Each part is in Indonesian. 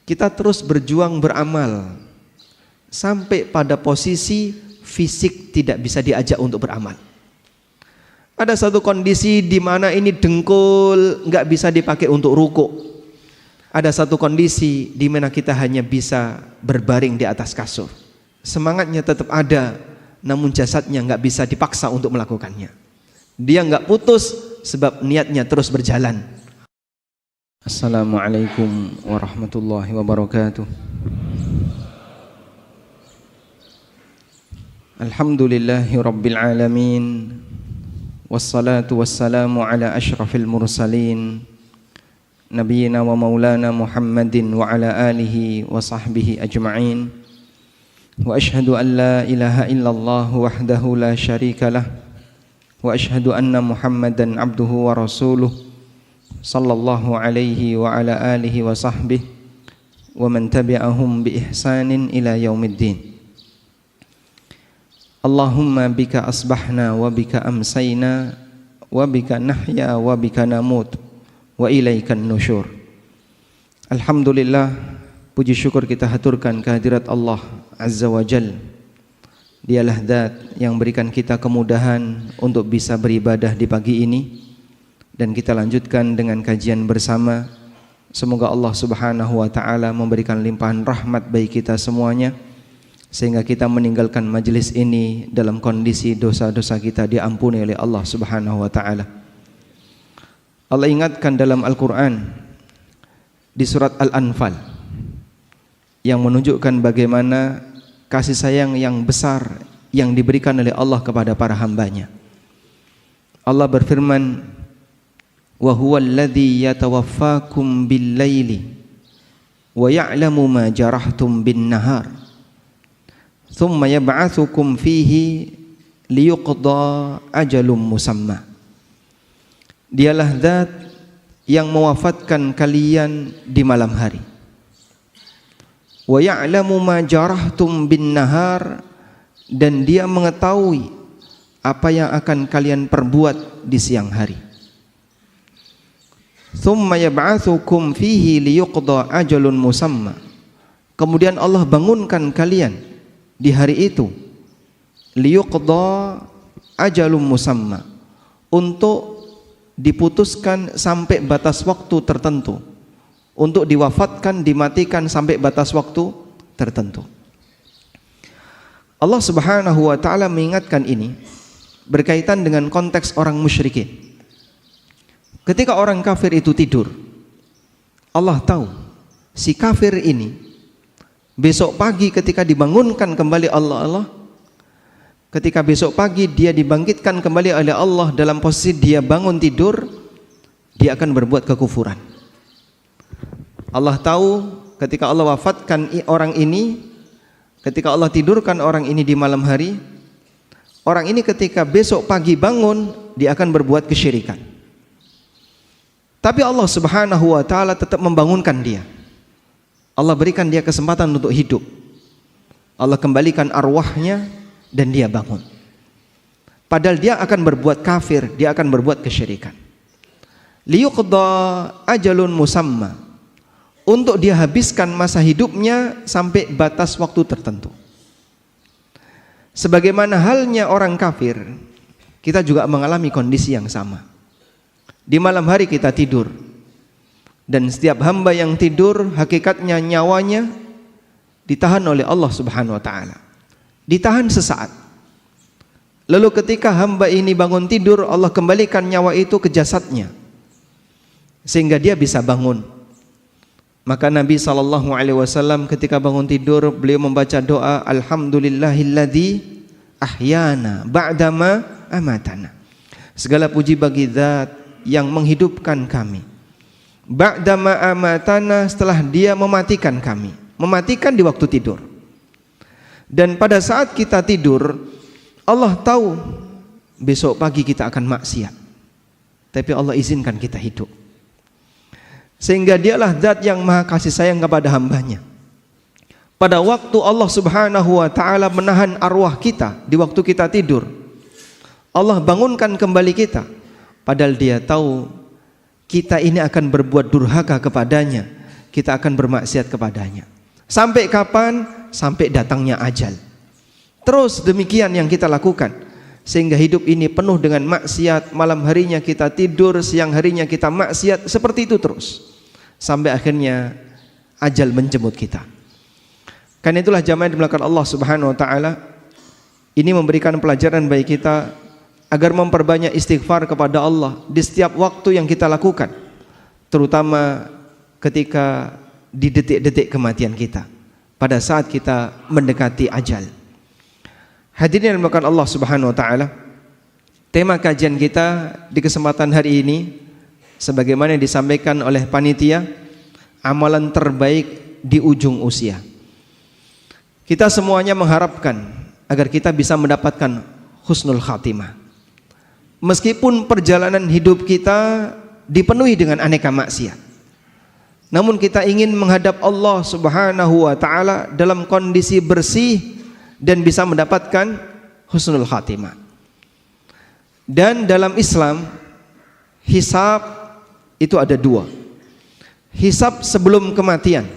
kita terus berjuang beramal sampai pada posisi fisik tidak bisa diajak untuk beramal. Ada satu kondisi di mana ini dengkul nggak bisa dipakai untuk ruku. Ada satu kondisi di mana kita hanya bisa berbaring di atas kasur. Semangatnya tetap ada, namun jasadnya nggak bisa dipaksa untuk melakukannya. Dia nggak putus sebab niatnya terus berjalan. Assalamualaikum warahmatullahi wabarakatuh. Alhamdulillahi rabbil alamin. Wassalatu wassalamu ala ashrafil mursalin, nabiyina wa maulana Muhammadin wa ala alihi wa sahbihi ajma'in. Wa ashhadu an la ilaha illallah wahdahu la syarika lah. Wa ashhadu anna Muhammadan abduhu wa rasuluh sallallahu alaihi wa ala alihi wa sahbihi wa man tabi'ahum bi ihsanin ila yaumiddin. Allahumma bika asbahna wa bika amsayna wa bika nahya wa bika namut wa ilaikan nusyur. Alhamdulillah, puji syukur kita haturkan kehadirat Allah Azza wa Jal. Dialah zat yang berikan kita kemudahan untuk bisa beribadah di pagi ini, dan kita lanjutkan dengan kajian bersama. Semoga Allah Subhanahu wa taala memberikan limpahan rahmat bagi kita semuanya, sehingga kita meninggalkan majelis ini dalam kondisi dosa-dosa kita diampuni oleh Allah Subhanahu wa taala. Allah ingatkan dalam Al-Qur'an di surat Al-Anfal yang menunjukkan bagaimana kasih sayang yang besar yang diberikan oleh Allah kepada para hambanya. Allah berfirman, "Wa huwal ladzi yatawaffakum bil-laili wa ya'lamu ma jarahtum bin-nahar. Thumma yab'atsukum fihi liyuqda ajalum musamma." Dialah zat yang mewafatkan kalian di malam hari. Wa ya'lamu ma jarahtum bin nahar, dan dia mengetahui apa yang akan kalian perbuat di siang hari. Thumma yab'atsukum fihi liyuqda ajalun musamma. Kemudian Allah bangunkan kalian di hari itu, liyuqda ajalum musamma, untuk diputuskan sampai batas waktu tertentu, untuk diwafatkan, dimatikan sampai batas waktu tertentu. Allah Subhanahu wa taala mengingatkan ini berkaitan dengan konteks orang musyrikin. Ketika orang kafir itu tidur, Allah tahu si kafir ini besok pagi ketika dibangunkan kembali Allah, ketika besok pagi dia dibangkitkan kembali oleh Allah dalam posisi dia bangun tidur, dia akan berbuat kekufuran. Allah tahu ketika Allah wafatkan orang ini, ketika Allah tidurkan orang ini di malam hari, orang ini ketika besok pagi bangun, dia akan berbuat kesyirikan. Tapi Allah Subhanahu wa taala tetap membangunkan dia. Allah berikan dia kesempatan untuk hidup. Allah kembalikan arwahnya dan dia bangun. Padahal dia akan berbuat kafir, dia akan berbuat kesyirikan. Liyuqda ajalun musamma, untuk dia habiskan masa hidupnya sampai batas waktu tertentu. Sebagaimana halnya orang kafir, kita juga mengalami kondisi yang sama. Di malam hari kita tidur, dan setiap hamba yang tidur hakikatnya nyawanya ditahan oleh Allah Subhanahu wa taala. Ditahan sesaat. Lalu ketika hamba ini bangun tidur, Allah kembalikan nyawa itu ke jasadnya sehingga dia bisa bangun. Maka Nabi SAW ketika bangun tidur, beliau membaca doa, Alhamdulillahilladzi ahyana ba'dama amatana. Segala puji bagi zat yang menghidupkan kami ba'dama amatana, setelah dia mematikan kami, mematikan di waktu tidur. Dan pada saat kita tidur, Allah tahu besok pagi kita akan maksiat, tapi Allah izinkan kita hidup, sehingga dialah zat yang maha kasih sayang kepada hambanya. Pada waktu Allah Subhanahu wa ta'ala menahan arwah kita di waktu kita tidur, Allah bangunkan kembali kita, padahal dia tahu kita ini akan berbuat durhaka kepadanya, kita akan bermaksiat kepadanya. Sampai kapan? Sampai datangnya ajal. Terus demikian yang kita lakukan, sehingga hidup ini penuh dengan maksiat. Malam harinya kita tidur, siang harinya kita maksiat, seperti itu terus sampai akhirnya ajal menjemput kita. Karena itulah jamaah yang dimuliakan Allah Subhanahu wa taala, ini memberikan pelajaran bagi kita agar memperbanyak istighfar kepada Allah di setiap waktu yang kita lakukan, terutama ketika di detik-detik kematian kita, pada saat kita mendekati ajal. Hadirin yang dimuliakan Allah Subhanahu wa taala, tema kajian kita di kesempatan hari ini sebagaimana yang disampaikan oleh panitia, amalan terbaik di ujung usia. Kita semuanya mengharapkan agar kita bisa mendapatkan husnul khatimah. Meskipun perjalanan hidup kita dipenuhi dengan aneka maksiat, namun kita ingin menghadap Allah Subhanahu wa taala dalam kondisi bersih dan bisa mendapatkan husnul khatimah. Dan dalam Islam, hisab itu ada dua. Hisab sebelum kematian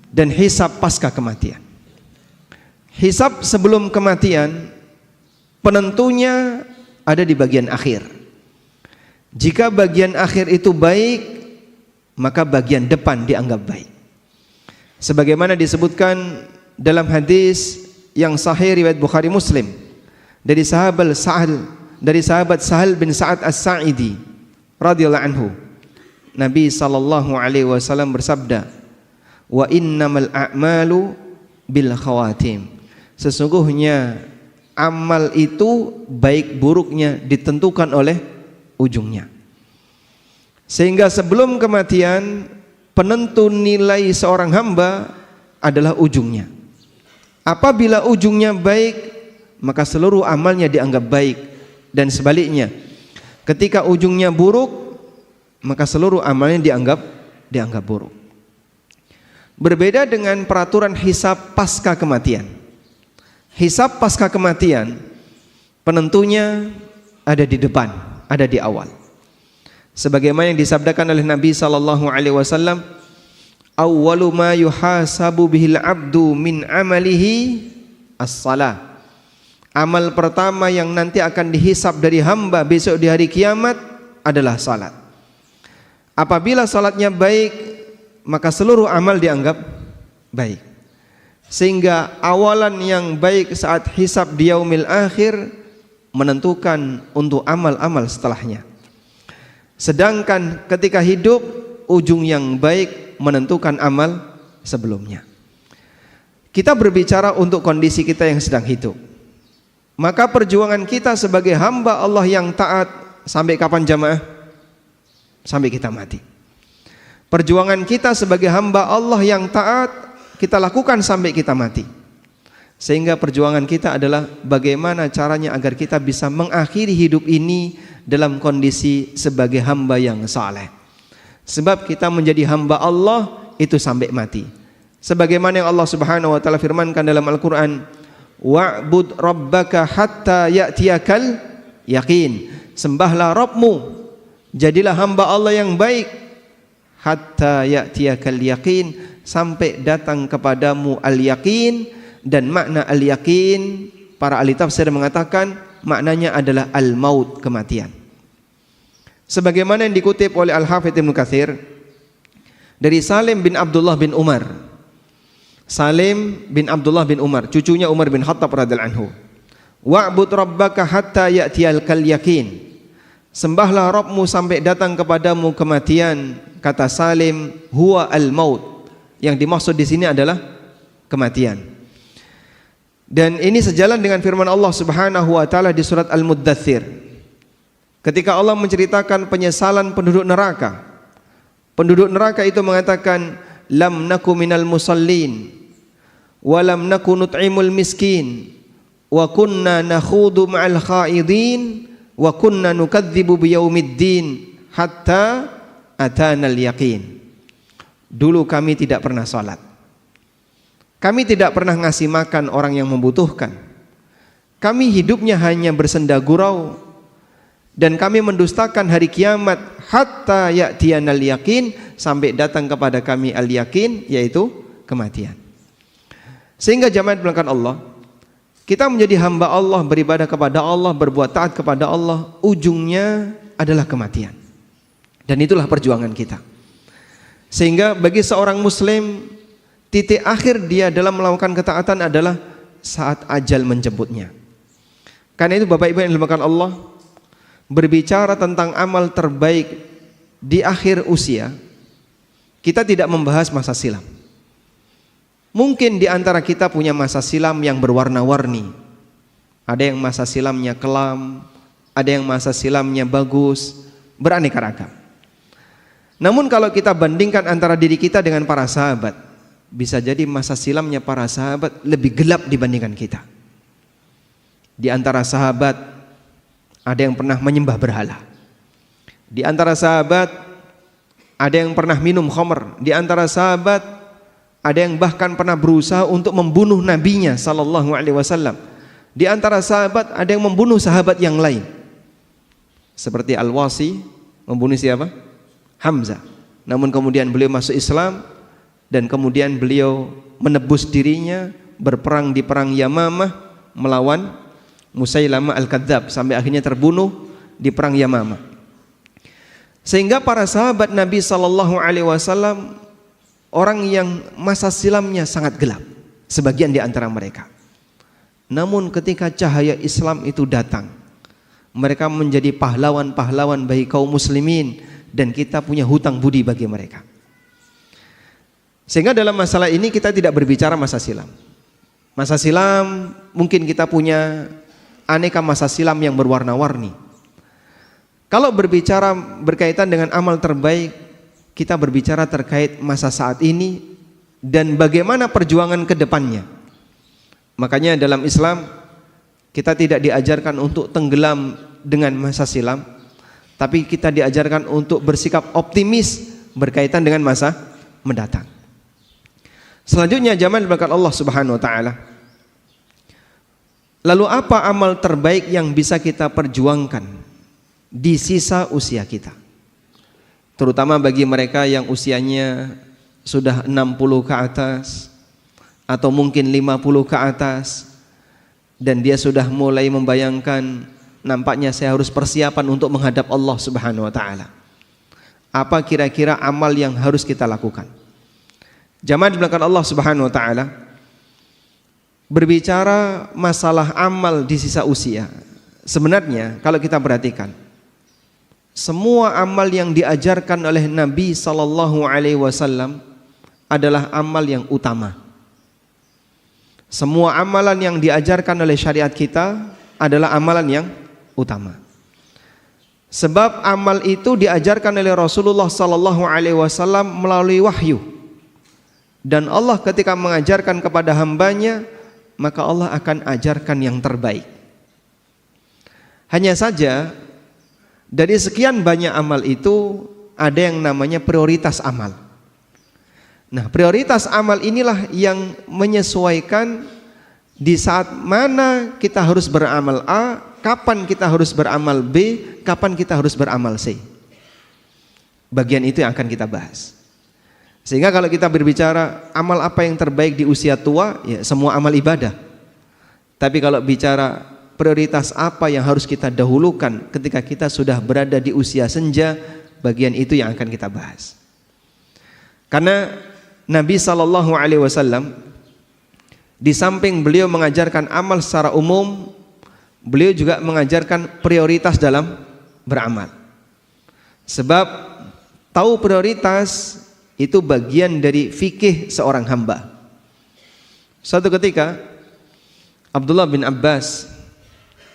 dan hisab pasca kematian. Hisab sebelum kematian penentunya ada di bagian akhir. Jika bagian akhir itu baik, maka bagian depan dianggap baik. Sebagaimana disebutkan dalam hadis yang sahih riwayat Bukhari Muslim dari sahabat Sahal bin Sa'ad As-Sa'idi radhiyallahu anhu, Nabi sallallahu alaihi wasallam bersabda, "Wa innamal a'malu bil khawatim." Sesungguhnya amal itu baik buruknya ditentukan oleh ujungnya. Sehingga sebelum kematian, penentu nilai seorang hamba adalah ujungnya. Apabila ujungnya baik, maka seluruh amalnya dianggap baik, dan sebaliknya, ketika ujungnya buruk, maka seluruh amalnya dianggap buruk. Berbeda dengan peraturan hisab pasca kematian. Hisab pasca kematian penentunya ada di depan, ada di awal. Sebagaimana yang disabdakan oleh Nabi sallallahu alaihi wasallam, "Awwalu ma yuhasabu bihil 'abdu min amalihi as-shalah." Amal pertama yang nanti akan dihisab dari hamba besok di hari kiamat adalah salat. Apabila salatnya baik, maka seluruh amal dianggap baik. Sehingga awalan yang baik saat hisab di yaumil akhir menentukan untuk amal-amal setelahnya. Sedangkan ketika hidup, ujung yang baik menentukan amal sebelumnya. Kita berbicara untuk kondisi kita yang sedang hidup. Maka perjuangan kita sebagai hamba Allah yang taat sampai kapan jamaah? Sampai kita mati. Perjuangan kita sebagai hamba Allah yang taat kita lakukan sampai kita mati. Sehingga perjuangan kita adalah bagaimana caranya agar kita bisa mengakhiri hidup ini dalam kondisi sebagai hamba yang saleh. Sebab kita menjadi hamba Allah itu sampai mati. Sebagaimana yang Allah Subhanahu wa taala firmankan dalam Al-Qur'an, "Wa'bud rabbaka hatta ya'tiyakal yaqin." Sembahlah Rabbmu, jadilah hamba Allah yang baik, hatta ya'tiyakal yaqin, sampai datang kepadamu al-yaqin. Dan makna al-yaqin, para ahli tafsir mengatakan maknanya adalah al-maut, kematian. Sebagaimana yang dikutip oleh Al-Hafidz Ibnu Katsir dari Salim bin Abdullah bin Umar. Salim bin Abdullah bin Umar, cucunya Umar bin Khattab radhiyallahu anhu. "Wa'bud rabbaka hatta ya'tiyakal yaqin." Sembahlah Rabbmu sampai datang kepadamu kematian. Kata Salim, huwa al-maut. Yang dimaksud di sini adalah kematian. Dan ini sejalan dengan firman Allah Subhanahu wa taala di surat Al-Muddatsir. Ketika Allah menceritakan penyesalan penduduk neraka. Penduduk neraka itu mengatakan, "Lam naku minal musallin wa lam naku nut'imul miskin wa kunna nakhudu ma'al khaidin wa kunna nukadzibu biyaumiddin hatta atanal yaqin." Dulu kami tidak pernah salat. Kami tidak pernah ngasih makan orang yang membutuhkan. Kami hidupnya hanya bersenda gurau dan kami mendustakan hari kiamat hatta ya'tiyanal yakin, sampai datang kepada kami al-yakin, yaitu kematian. Sehingga jamaah belakang Allah, kita menjadi hamba Allah, beribadah kepada Allah, berbuat taat kepada Allah, ujungnya adalah kematian. Dan itulah perjuangan kita. Sehingga bagi seorang muslim, titik akhir dia dalam melakukan ketaatan adalah saat ajal menjemputnya. Karena itu Bapak Ibu yang dimuliakan Allah, berbicara tentang amal terbaik di akhir usia, kita tidak membahas masa silam. Mungkin di antara kita punya masa silam yang berwarna-warni. Ada yang masa silamnya kelam, ada yang masa silamnya bagus, beraneka ragam. Namun kalau kita bandingkan antara diri kita dengan para sahabat, bisa jadi masa silamnya para sahabat lebih gelap dibandingkan kita. Di antara sahabat ada yang pernah menyembah berhala. Di antara sahabat ada yang pernah minum khamr. Di antara sahabat ada yang bahkan pernah berusaha untuk membunuh nabinya sallallahu alaihi wasallam. Di antara sahabat ada yang membunuh sahabat yang lain. Seperti Al-Wasi membunuh siapa? Hamzah. Namun kemudian beliau masuk Islam dan kemudian beliau menebus dirinya, berperang di perang Yamamah melawan Musailamah Al-Kadzab, sampai akhirnya terbunuh di perang Yamamah. Sehingga para sahabat Nabi sallallahu alaihi wasallam orang yang masa silamnya sangat gelap, sebagian di antara mereka. Namun ketika cahaya Islam itu datang, mereka menjadi pahlawan-pahlawan bagi kaum muslimin, dan kita punya hutang budi bagi mereka. Sehingga dalam masalah ini kita tidak berbicara masa silam. Masa silam mungkin kita punya aneka masa silam yang berwarna-warni. Kalau berbicara berkaitan dengan amal terbaik, kita berbicara terkait masa saat ini dan bagaimana perjuangan ke depannya. Makanya dalam Islam kita tidak diajarkan untuk tenggelam dengan masa silam, tapi kita diajarkan untuk bersikap optimis berkaitan dengan masa mendatang. Selanjutnya jamaah berkat Allah Subhanahu wa taala. Lalu apa amal terbaik yang bisa kita perjuangkan di sisa usia kita? Terutama bagi mereka yang usianya sudah 60 ke atas atau mungkin 50 ke atas, dan dia sudah mulai membayangkan, nampaknya saya harus persiapan untuk menghadap Allah Subhanahu wa taala. Apa kira-kira amal yang harus kita lakukan? Jamaah di belakang Allah Subhanahu wa taala, berbicara masalah amal di sisa usia, sebenarnya kalau kita perhatikan, semua amal yang diajarkan oleh Nabi sallallahu alaihi wasallam adalah amal yang utama. Semua amalan yang diajarkan oleh syariat kita adalah amalan yang utama. Sebab amal itu diajarkan oleh Rasulullah sallallahu alaihi wasallam melalui wahyu. Dan Allah ketika mengajarkan kepada hambanya, maka Allah akan ajarkan yang terbaik. Hanya saja dari sekian banyak amal itu ada yang namanya prioritas amal. Nah, prioritas amal inilah yang menyesuaikan di saat mana kita harus beramal A, kapan kita harus beramal B, kapan kita harus beramal C. Bagian itu yang akan kita bahas. Sehingga kalau kita berbicara amal apa yang terbaik di usia tua, ya semua amal ibadah. Tapi kalau bicara prioritas apa yang harus kita dahulukan ketika kita sudah berada di usia senja, bagian itu yang akan kita bahas. Karena Nabi SAW di samping beliau mengajarkan amal secara umum, beliau juga mengajarkan prioritas dalam beramal. Sebab tahu prioritas itu bagian dari fikih seorang hamba. Suatu ketika Abdullah bin Abbas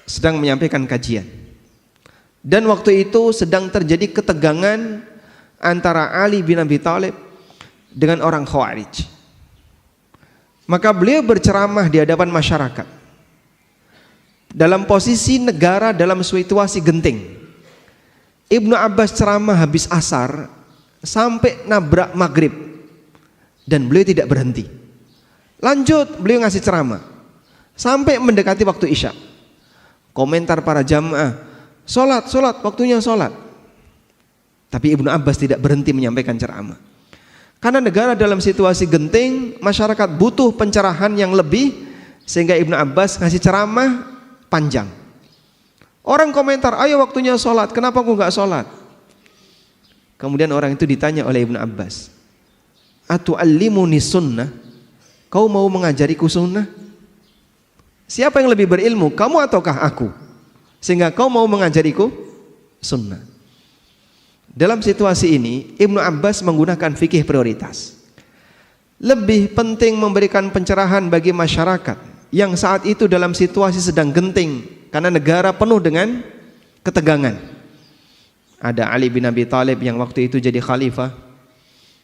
sedang menyampaikan kajian, dan waktu itu sedang terjadi ketegangan antara Ali bin Abi Thalib dengan orang Khawarij. Maka beliau berceramah di hadapan masyarakat dalam posisi negara dalam situasi genting. Ibnu Abbas ceramah habis asar sampai nabrak maghrib, dan beliau tidak berhenti. Lanjut beliau ngasih ceramah sampai mendekati waktu isya. Komentar para jamaah, Sholat, waktunya sholat. Tapi Ibnu Abbas tidak berhenti menyampaikan ceramah. Karena negara dalam situasi genting, masyarakat butuh pencerahan yang lebih, sehingga Ibnu Abbas ngasih ceramah panjang. Orang komentar, ayo waktunya sholat, kenapa kau nggak sholat? Kemudian orang itu ditanya oleh Ibnu Abbas, atu'allimuni sunnah? Kau mau mengajariku sunnah? Siapa yang lebih berilmu, kamu ataukah aku? Sehingga kau mau mengajariku sunnah. Dalam situasi ini Ibnu Abbas menggunakan fikih prioritas. Lebih penting memberikan pencerahan bagi masyarakat yang saat itu dalam situasi sedang genting karena negara penuh dengan ketegangan. Ada Ali bin Abi Thalib yang waktu itu jadi khalifah.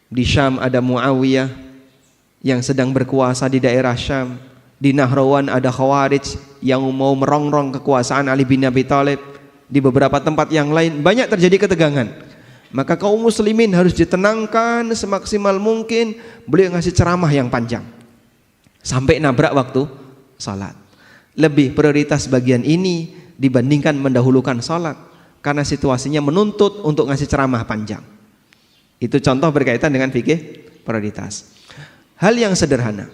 Di Syam ada Muawiyah yang sedang berkuasa di daerah Syam. Di Nahrawan ada Khawarij yang mau merongrong kekuasaan Ali bin Abi Thalib. Di beberapa tempat yang lain banyak terjadi ketegangan. Maka kaum muslimin harus ditenangkan semaksimal mungkin. Beliau ngasih ceramah yang panjang sampai nabrak waktu salat. Lebih prioritas bagian ini dibandingkan mendahulukan salat karena situasinya menuntut untuk ngasih ceramah panjang. Itu contoh berkaitan dengan fikih prioritas. Hal yang sederhana,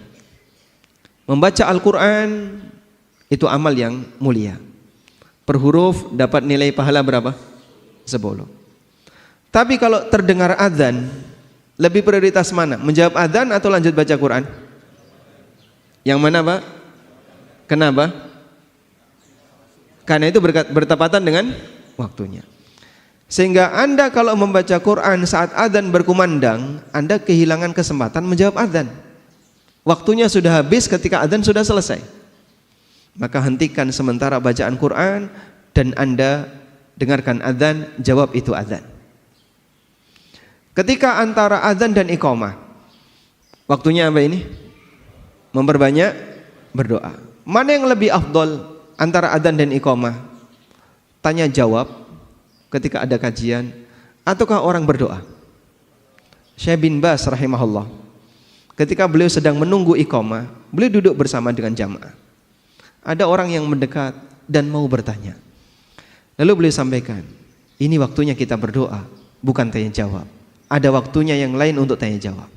membaca Al-Quran itu amal yang mulia. Per huruf dapat nilai pahala berapa? 10. Tapi kalau terdengar adzan, lebih prioritas mana? Menjawab adzan atau lanjut baca Quran? Yang mana, Pak? Kenapa? Karena itu bertepatan dengan waktunya. Sehingga Anda kalau membaca Quran saat adzan berkumandang, Anda kehilangan kesempatan menjawab adzan. Waktunya sudah habis ketika adzan sudah selesai. Maka hentikan sementara bacaan Quran dan Anda dengarkan adzan, jawab itu adzan. Ketika antara adzan dan iqamah, waktunya apa ini? Memperbanyak berdoa. Mana yang lebih afdol antara adzan dan iqamah? Tanya jawab ketika ada kajian ataukah orang berdoa? Syekh bin Baz rahimahullah, ketika beliau sedang menunggu iqamah, beliau duduk bersama dengan jamaah. Ada orang yang mendekat dan mau bertanya. Lalu beliau sampaikan, ini waktunya kita berdoa, bukan tanya jawab. Ada waktunya yang lain untuk tanya jawab.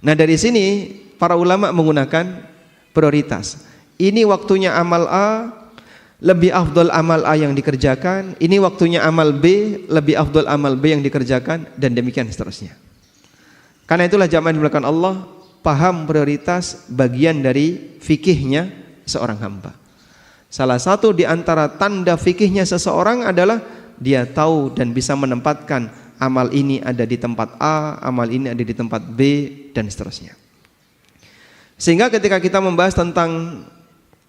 Nah dari sini para ulama menggunakan prioritas. Ini waktunya amal A, lebih afdol amal A yang dikerjakan. Ini waktunya amal B, lebih afdol amal B yang dikerjakan, dan demikian seterusnya. Karena itulah jamaah dimulakan Allah, paham prioritas bagian dari fikihnya seorang hamba. Salah satu di antara tanda fikihnya seseorang adalah dia tahu dan bisa menempatkan amal ini ada di tempat A, amal ini ada di tempat B, dan seterusnya. Sehingga ketika kita membahas tentang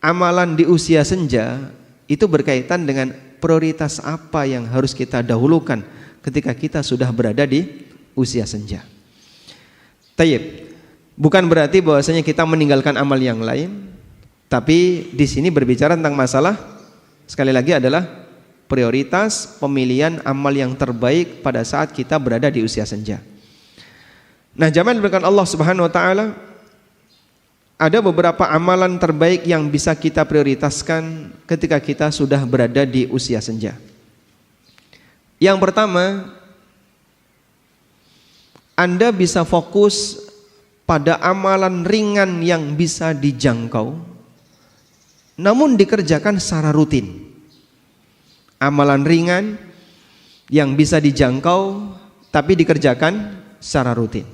amalan di usia senja, itu berkaitan dengan prioritas apa yang harus kita dahulukan ketika kita sudah berada di usia senja. Tayyib, bukan berarti bahwasanya kita meninggalkan amal yang lain, tapi di sini berbicara tentang masalah sekali lagi adalah prioritas pemilihan amal yang terbaik pada saat kita berada di usia senja. Nah, jamaah diberikan Allah Subhanahu wa taala, ada beberapa amalan terbaik yang bisa kita prioritaskan ketika kita sudah berada di usia senja. Yang pertama, Anda bisa fokus pada amalan ringan yang bisa dijangkau namun dikerjakan secara rutin. Amalan ringan yang bisa dijangkau tapi dikerjakan secara rutin.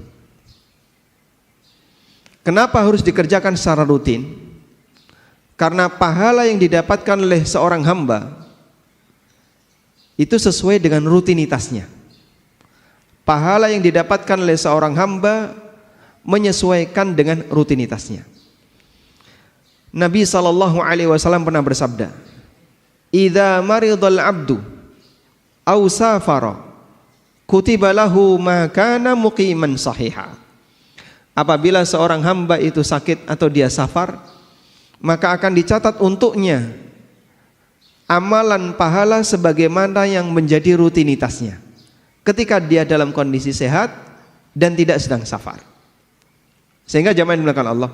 Kenapa harus dikerjakan secara rutin? Karena pahala yang didapatkan oleh seorang hamba itu sesuai dengan rutinitasnya. Pahala yang didapatkan oleh seorang hamba menyesuaikan dengan rutinitasnya. Nabi SAW pernah bersabda, "Idza maridal abdu aw safara kutiba lahu ma kana muqiman sahiha." Apabila seorang hamba itu sakit atau dia safar, maka akan dicatat untuknya amalan pahala sebagaimana yang menjadi rutinitasnya ketika dia dalam kondisi sehat dan tidak sedang safar. Sehingga jamaah yang dimuliakan Allah,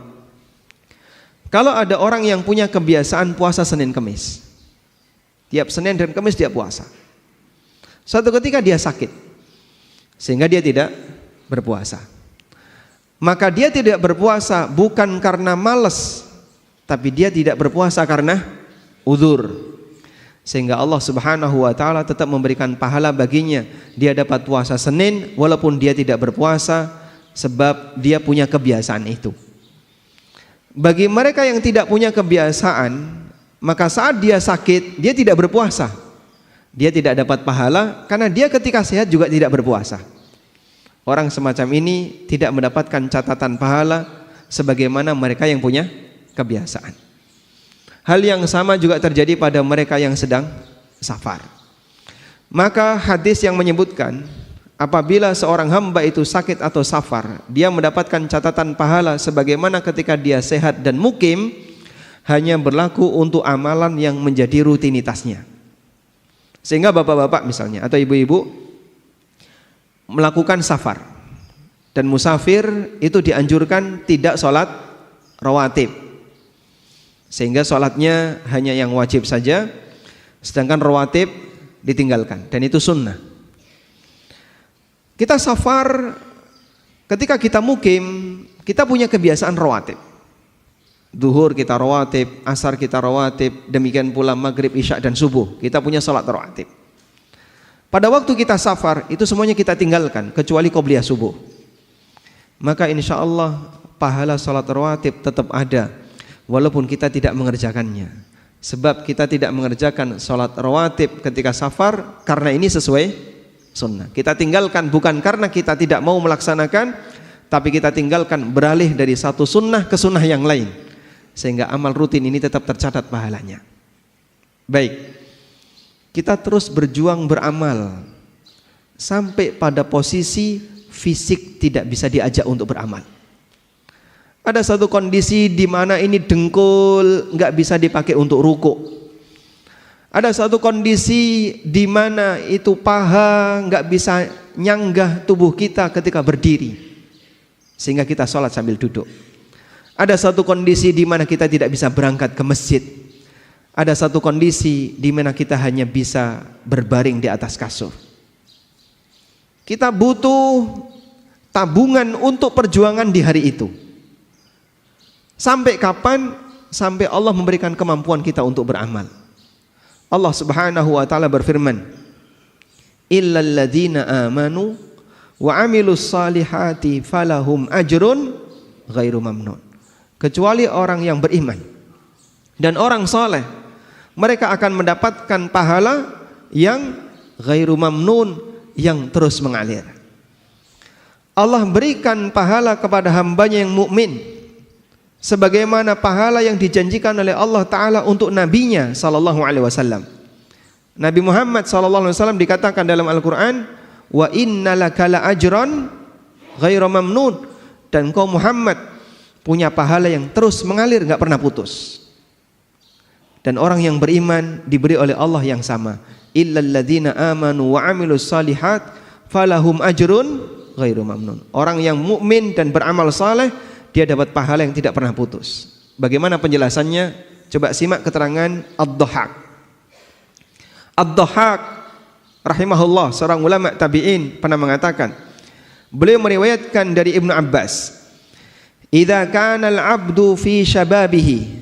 kalau ada orang yang punya kebiasaan puasa Senin Kemis, Tiap Senin dan Kamis dia puasa. Suatu ketika dia sakit, sehingga dia tidak berpuasa. Maka dia tidak berpuasa bukan karena malas, tapi dia tidak berpuasa karena uzur. Sehingga Allah Subhanahu wa taala tetap memberikan pahala baginya. Dia dapat puasa Senin walaupun dia tidak berpuasa, sebab dia punya kebiasaan itu. Bagi mereka yang tidak punya kebiasaan, maka saat dia sakit, dia tidak berpuasa. Dia tidak dapat pahala karena dia ketika sehat juga tidak berpuasa. Orang semacam ini tidak mendapatkan catatan pahala sebagaimana mereka yang punya kebiasaan. Hal yang sama juga terjadi pada mereka yang sedang safar. Maka hadis yang menyebutkan apabila seorang hamba itu sakit atau safar, dia mendapatkan catatan pahala sebagaimana ketika dia sehat dan mukim, hanya berlaku untuk amalan yang menjadi rutinitasnya. Sehingga bapak-bapak misalnya atau ibu-ibu melakukan safar, dan musafir itu dianjurkan tidak sholat rawatib, sehingga sholatnya hanya yang wajib saja, sedangkan rawatib ditinggalkan, dan itu sunnah. Kita safar, ketika kita mukim, kita punya kebiasaan rawatib. Duhur kita rawatib, asar kita rawatib, demikian pula maghrib, isya dan subuh kita punya sholat rawatib. Pada waktu kita safar, itu semuanya kita tinggalkan kecuali qobliyah subuh. Maka insya Allah pahala sholat rawatib tetap ada walaupun kita tidak mengerjakannya. Sebab kita tidak mengerjakan sholat rawatib ketika safar karena ini sesuai sunnah. Kita tinggalkan bukan karena kita tidak mau melaksanakan, tapi kita tinggalkan beralih dari satu sunnah ke sunnah yang lain, sehingga amal rutin ini tetap tercatat pahalanya. Baik, kita terus berjuang beramal sampai pada posisi fisik tidak bisa diajak untuk beramal. Ada satu kondisi di mana ini dengkul nggak bisa dipakai untuk ruku. Ada satu kondisi di mana itu paha nggak bisa nyanggah tubuh kita ketika berdiri, sehingga kita sholat sambil duduk. Ada satu kondisi di mana kita tidak bisa berangkat ke masjid. Ada satu kondisi di mana kita hanya bisa berbaring di atas kasur. Kita butuh tabungan untuk perjuangan di hari itu. Sampai kapan? Sampai Allah memberikan kemampuan kita untuk beramal. Allah Subhanahu wa taala berfirman, illal ladzina amanu wa amilus salihati falahum ajrun ghairu mamnun. Kecuali orang yang beriman dan orang saleh, mereka akan mendapatkan pahala yang ghairu mamnun, yang terus mengalir. Allah berikan pahala kepada hambanya yang mukmin sebagaimana pahala yang dijanjikan oleh Allah Ta'ala untuk nabinya sallallahu alaihi wasallam. Nabi Muhammad sallallahu alaihi wasallam dikatakan dalam Al-Quran, wa innalaka la ajran ghairu mamnun, dan kau Muhammad punya pahala yang terus mengalir, gak pernah putus. Dan orang yang beriman diberi oleh Allah yang sama, illal ladzina amanu wa amilus salihat falahum ajrun ghairu mamnun. Orang yang mukmin dan beramal saleh, dia dapat pahala yang tidak pernah putus. Bagaimana penjelasannya? Coba simak keterangan Ad-Dhahhak. Ad-Dhahhak rahimahullah, seorang ulama tabi'in, pernah mengatakan, beliau meriwayatkan dari Ibnu Abbas, idza kana al-'abdu fi shababihi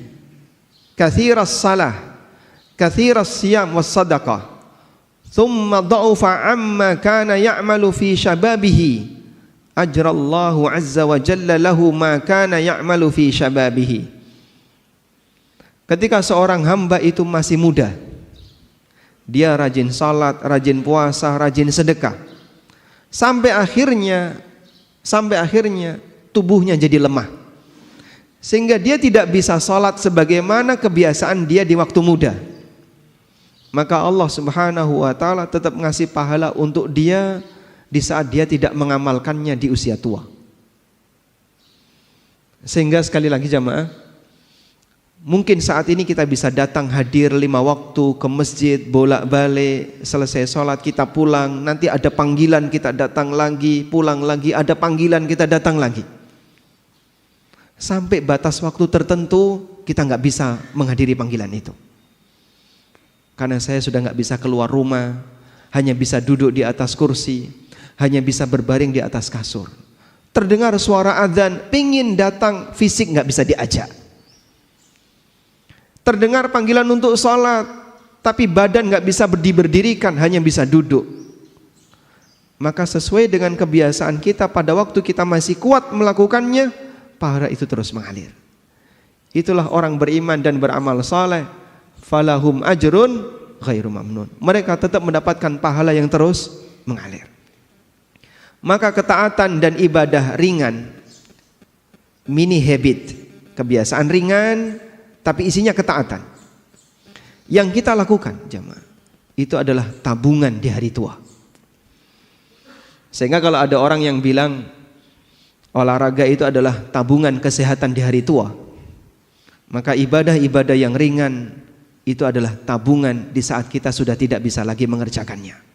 kathiras salah, kathiras siyam was sadaqah, thumma dha'ufa amma kana ya'malu fi shababihi, ajrallahu azza wa jalla lahu ma kana ya'malu fi syababihi. Ketika seorang hamba itu masih muda, dia rajin salat, rajin puasa, rajin sedekah, sampai akhirnya tubuhnya jadi lemah, sehingga dia tidak bisa salat sebagaimana kebiasaan dia di waktu muda. Maka Allah Subhanahu wa taala tetap ngasih pahala untuk dia di saat dia tidak mengamalkannya di usia tua. Sehingga sekali lagi jamaah, mungkin saat ini kita bisa datang hadir 5 waktu ke masjid, bolak-balik, selesai sholat kita pulang, nanti ada panggilan kita datang lagi, pulang lagi, ada panggilan kita datang lagi. Sampai batas waktu tertentu kita nggak bisa menghadiri panggilan itu. karena saya sudah nggak bisa keluar rumah, hanya bisa duduk di atas kursi, hanya bisa berbaring di atas kasur. Terdengar suara adzan, pingin datang, fisik nggak bisa diajak. Terdengar panggilan untuk sholat, tapi badan nggak bisa berdirikan, hanya bisa duduk. Maka sesuai dengan kebiasaan kita pada waktu kita masih kuat melakukannya, pahala itu terus mengalir. Itulah orang beriman dan beramal saleh, falahum ajrun ghairu mamnun. Mereka tetap mendapatkan pahala yang terus mengalir. Maka ketaatan dan ibadah ringan, mini habit, kebiasaan ringan tapi isinya ketaatan, yang kita lakukan jemaah, itu adalah tabungan di hari tua. Sehingga kalau ada orang yang bilang olahraga itu adalah tabungan kesehatan di hari tua, maka ibadah-ibadah yang ringan itu adalah tabungan di saat kita sudah tidak bisa lagi mengerjakannya.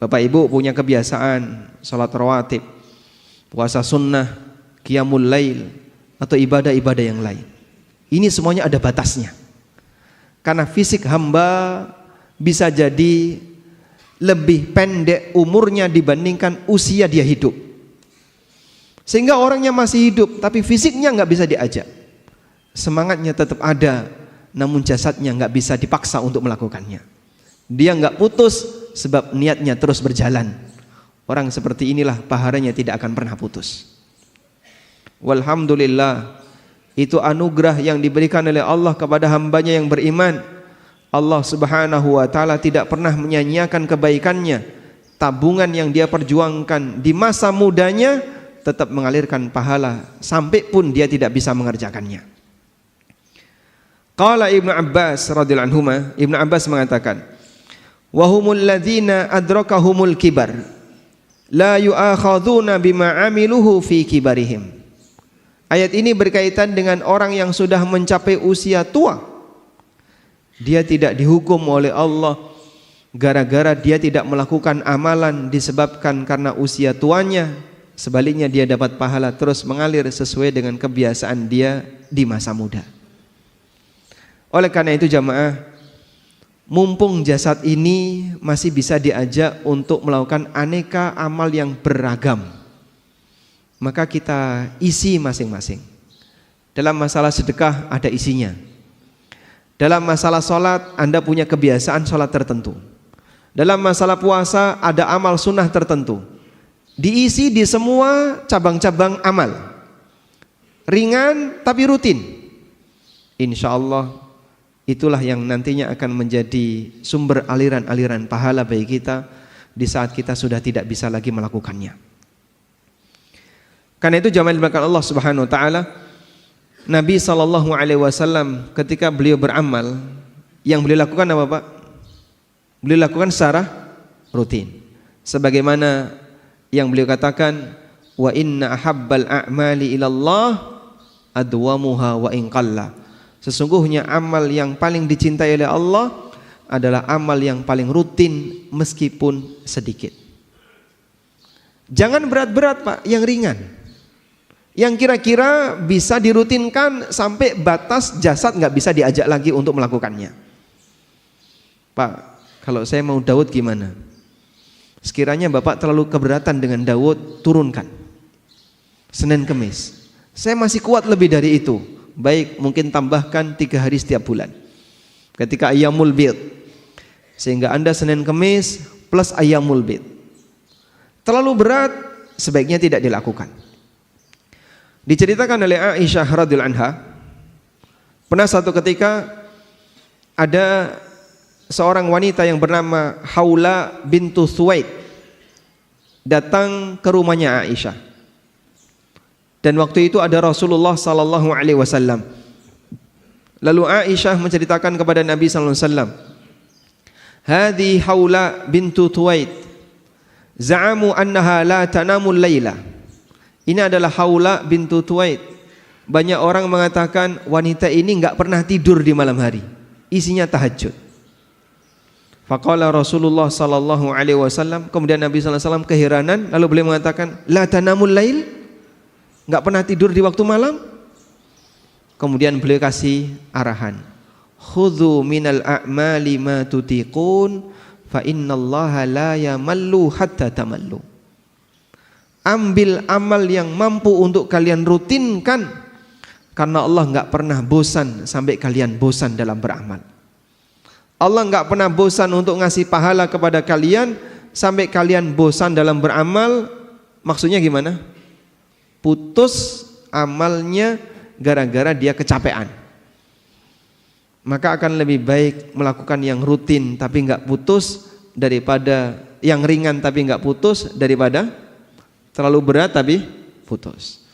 Bapak Ibu punya kebiasaan salat rawatib, puasa sunnah, qiyamul lail, atau ibadah-ibadah yang lain. Ini semuanya ada batasnya. Karena fisik hamba bisa jadi lebih pendek umurnya dibandingkan usia dia hidup. Sehingga orangnya masih hidup tapi fisiknya nggak bisa diajak. Semangatnya tetap ada, namun jasadnya nggak bisa dipaksa untuk melakukannya. Dia nggak putus sebab niatnya terus berjalan. Orang seperti inilah pahalanya tidak akan pernah putus. Walhamdulillah, itu anugerah yang diberikan oleh Allah kepada hambanya yang beriman. Allah Subhanahu wa ta'ala tidak pernah menyia-nyiakan kebaikannya. Tabungan yang dia perjuangkan di masa mudanya tetap mengalirkan pahala sampai pun dia tidak bisa mengerjakannya. Qala Ibnu Abbas radhiyallahu anhuma, Ibnu Abbas mengatakan, wa humul ladzina adrakahumul kibar la yu'akhadzuna bima amiluhu fi kibarihim. Ayat ini berkaitan dengan orang yang sudah mencapai usia tua. Dia tidak dihukum oleh Allah gara-gara dia tidak melakukan amalan disebabkan karena usia tuanya. Sebaliknya dia dapat pahala terus mengalir sesuai dengan kebiasaan dia di masa muda. Oleh karena itu jamaah, mumpung jasad ini masih bisa diajak untuk melakukan aneka amal yang beragam, maka kita isi masing-masing. Dalam masalah sedekah ada isinya. Dalam masalah sholat Anda punya kebiasaan sholat tertentu. Dalam masalah puasa ada amal sunnah tertentu. Diisi di semua cabang-cabang amal. Ringan tapi rutin. Insya Allah itulah yang nantinya akan menjadi sumber aliran-aliran pahala bagi kita di saat kita sudah tidak bisa lagi melakukannya. Karena itu jamaah dimuliakan Allah Subhanahu wa taala, Nabi SAW ketika beliau beramal, yang beliau lakukan apa Pak? Beliau lakukan secara rutin. Sebagaimana yang beliau katakan, wa inna ahabbal a'mali ilallah adwamuha wa in qalla. Sesungguhnya amal yang paling dicintai oleh Allah adalah amal yang paling rutin meskipun sedikit. Jangan berat-berat Pak, yang ringan. Yang kira-kira bisa dirutinkan sampai batas jasad nggak bisa diajak lagi untuk melakukannya. Pak, kalau saya mau Daud gimana? Sekiranya Bapak terlalu keberatan dengan Daud, turunkan Senin Kemis. Saya masih kuat lebih dari itu. Baik, mungkin tambahkan 3 hari setiap bulan ketika Ayyamul Bid, sehingga Anda Senin Kemis plus Ayyamul Bid. Terlalu berat, sebaiknya tidak dilakukan. Diceritakan oleh Aisyah radhiyallahu anha, pernah satu ketika ada seorang wanita yang bernama Haula bintu Thuwaid datang ke rumahnya Aisyah. Dan waktu itu ada Rasulullah sallallahu alaihi wasallam. Lalu Aisyah menceritakan kepada Nabi sallallahu alaihi wasallam, "Hadhi Haula bintu Thuwaid, za'amu annaha la tanamul laila." Ini adalah Haula bintu Thuwaid. Banyak orang mengatakan wanita ini enggak pernah tidur di malam hari, isinya tahajud. Faqala Rasulullah sallallahu alaihi wasallam, kemudian Nabi sallallahu alaihi wasallam keheranan, lalu beliau mengatakan, "La tanamul lail?" Enggak pernah tidur di waktu malam? Kemudian beliau kasih arahan, khudhu minal a'mali ma tutiqun fa innallaha la yamallu hatta tamallu. Ambil amal yang mampu untuk kalian rutinkan, karena Allah enggak pernah bosan sampai kalian bosan dalam beramal. Allah enggak pernah bosan untuk ngasih pahala kepada kalian sampai kalian bosan dalam beramal. Maksudnya gimana? Putus amalnya gara-gara dia kecapean. Maka akan lebih baik melakukan yang rutin tapi enggak putus, daripada yang ringan tapi enggak putus, daripada terlalu berat tapi putus.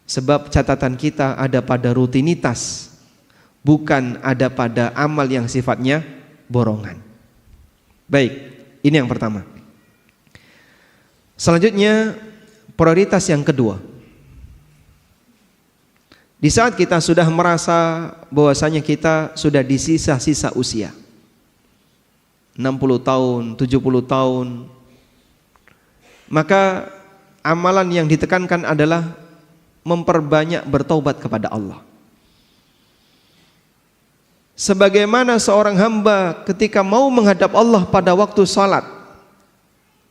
Sebab catatan kita ada pada rutinitas, bukan ada pada amal yang sifatnya borongan. Baik, ini yang pertama. Selanjutnya, prioritas yang kedua. Di saat kita sudah merasa bahwasanya kita sudah di sisa-sisa usia, 60 tahun, 70 tahun, maka amalan yang ditekankan adalah memperbanyak bertaubat kepada Allah. Sebagaimana seorang hamba ketika mau menghadap Allah pada waktu salat,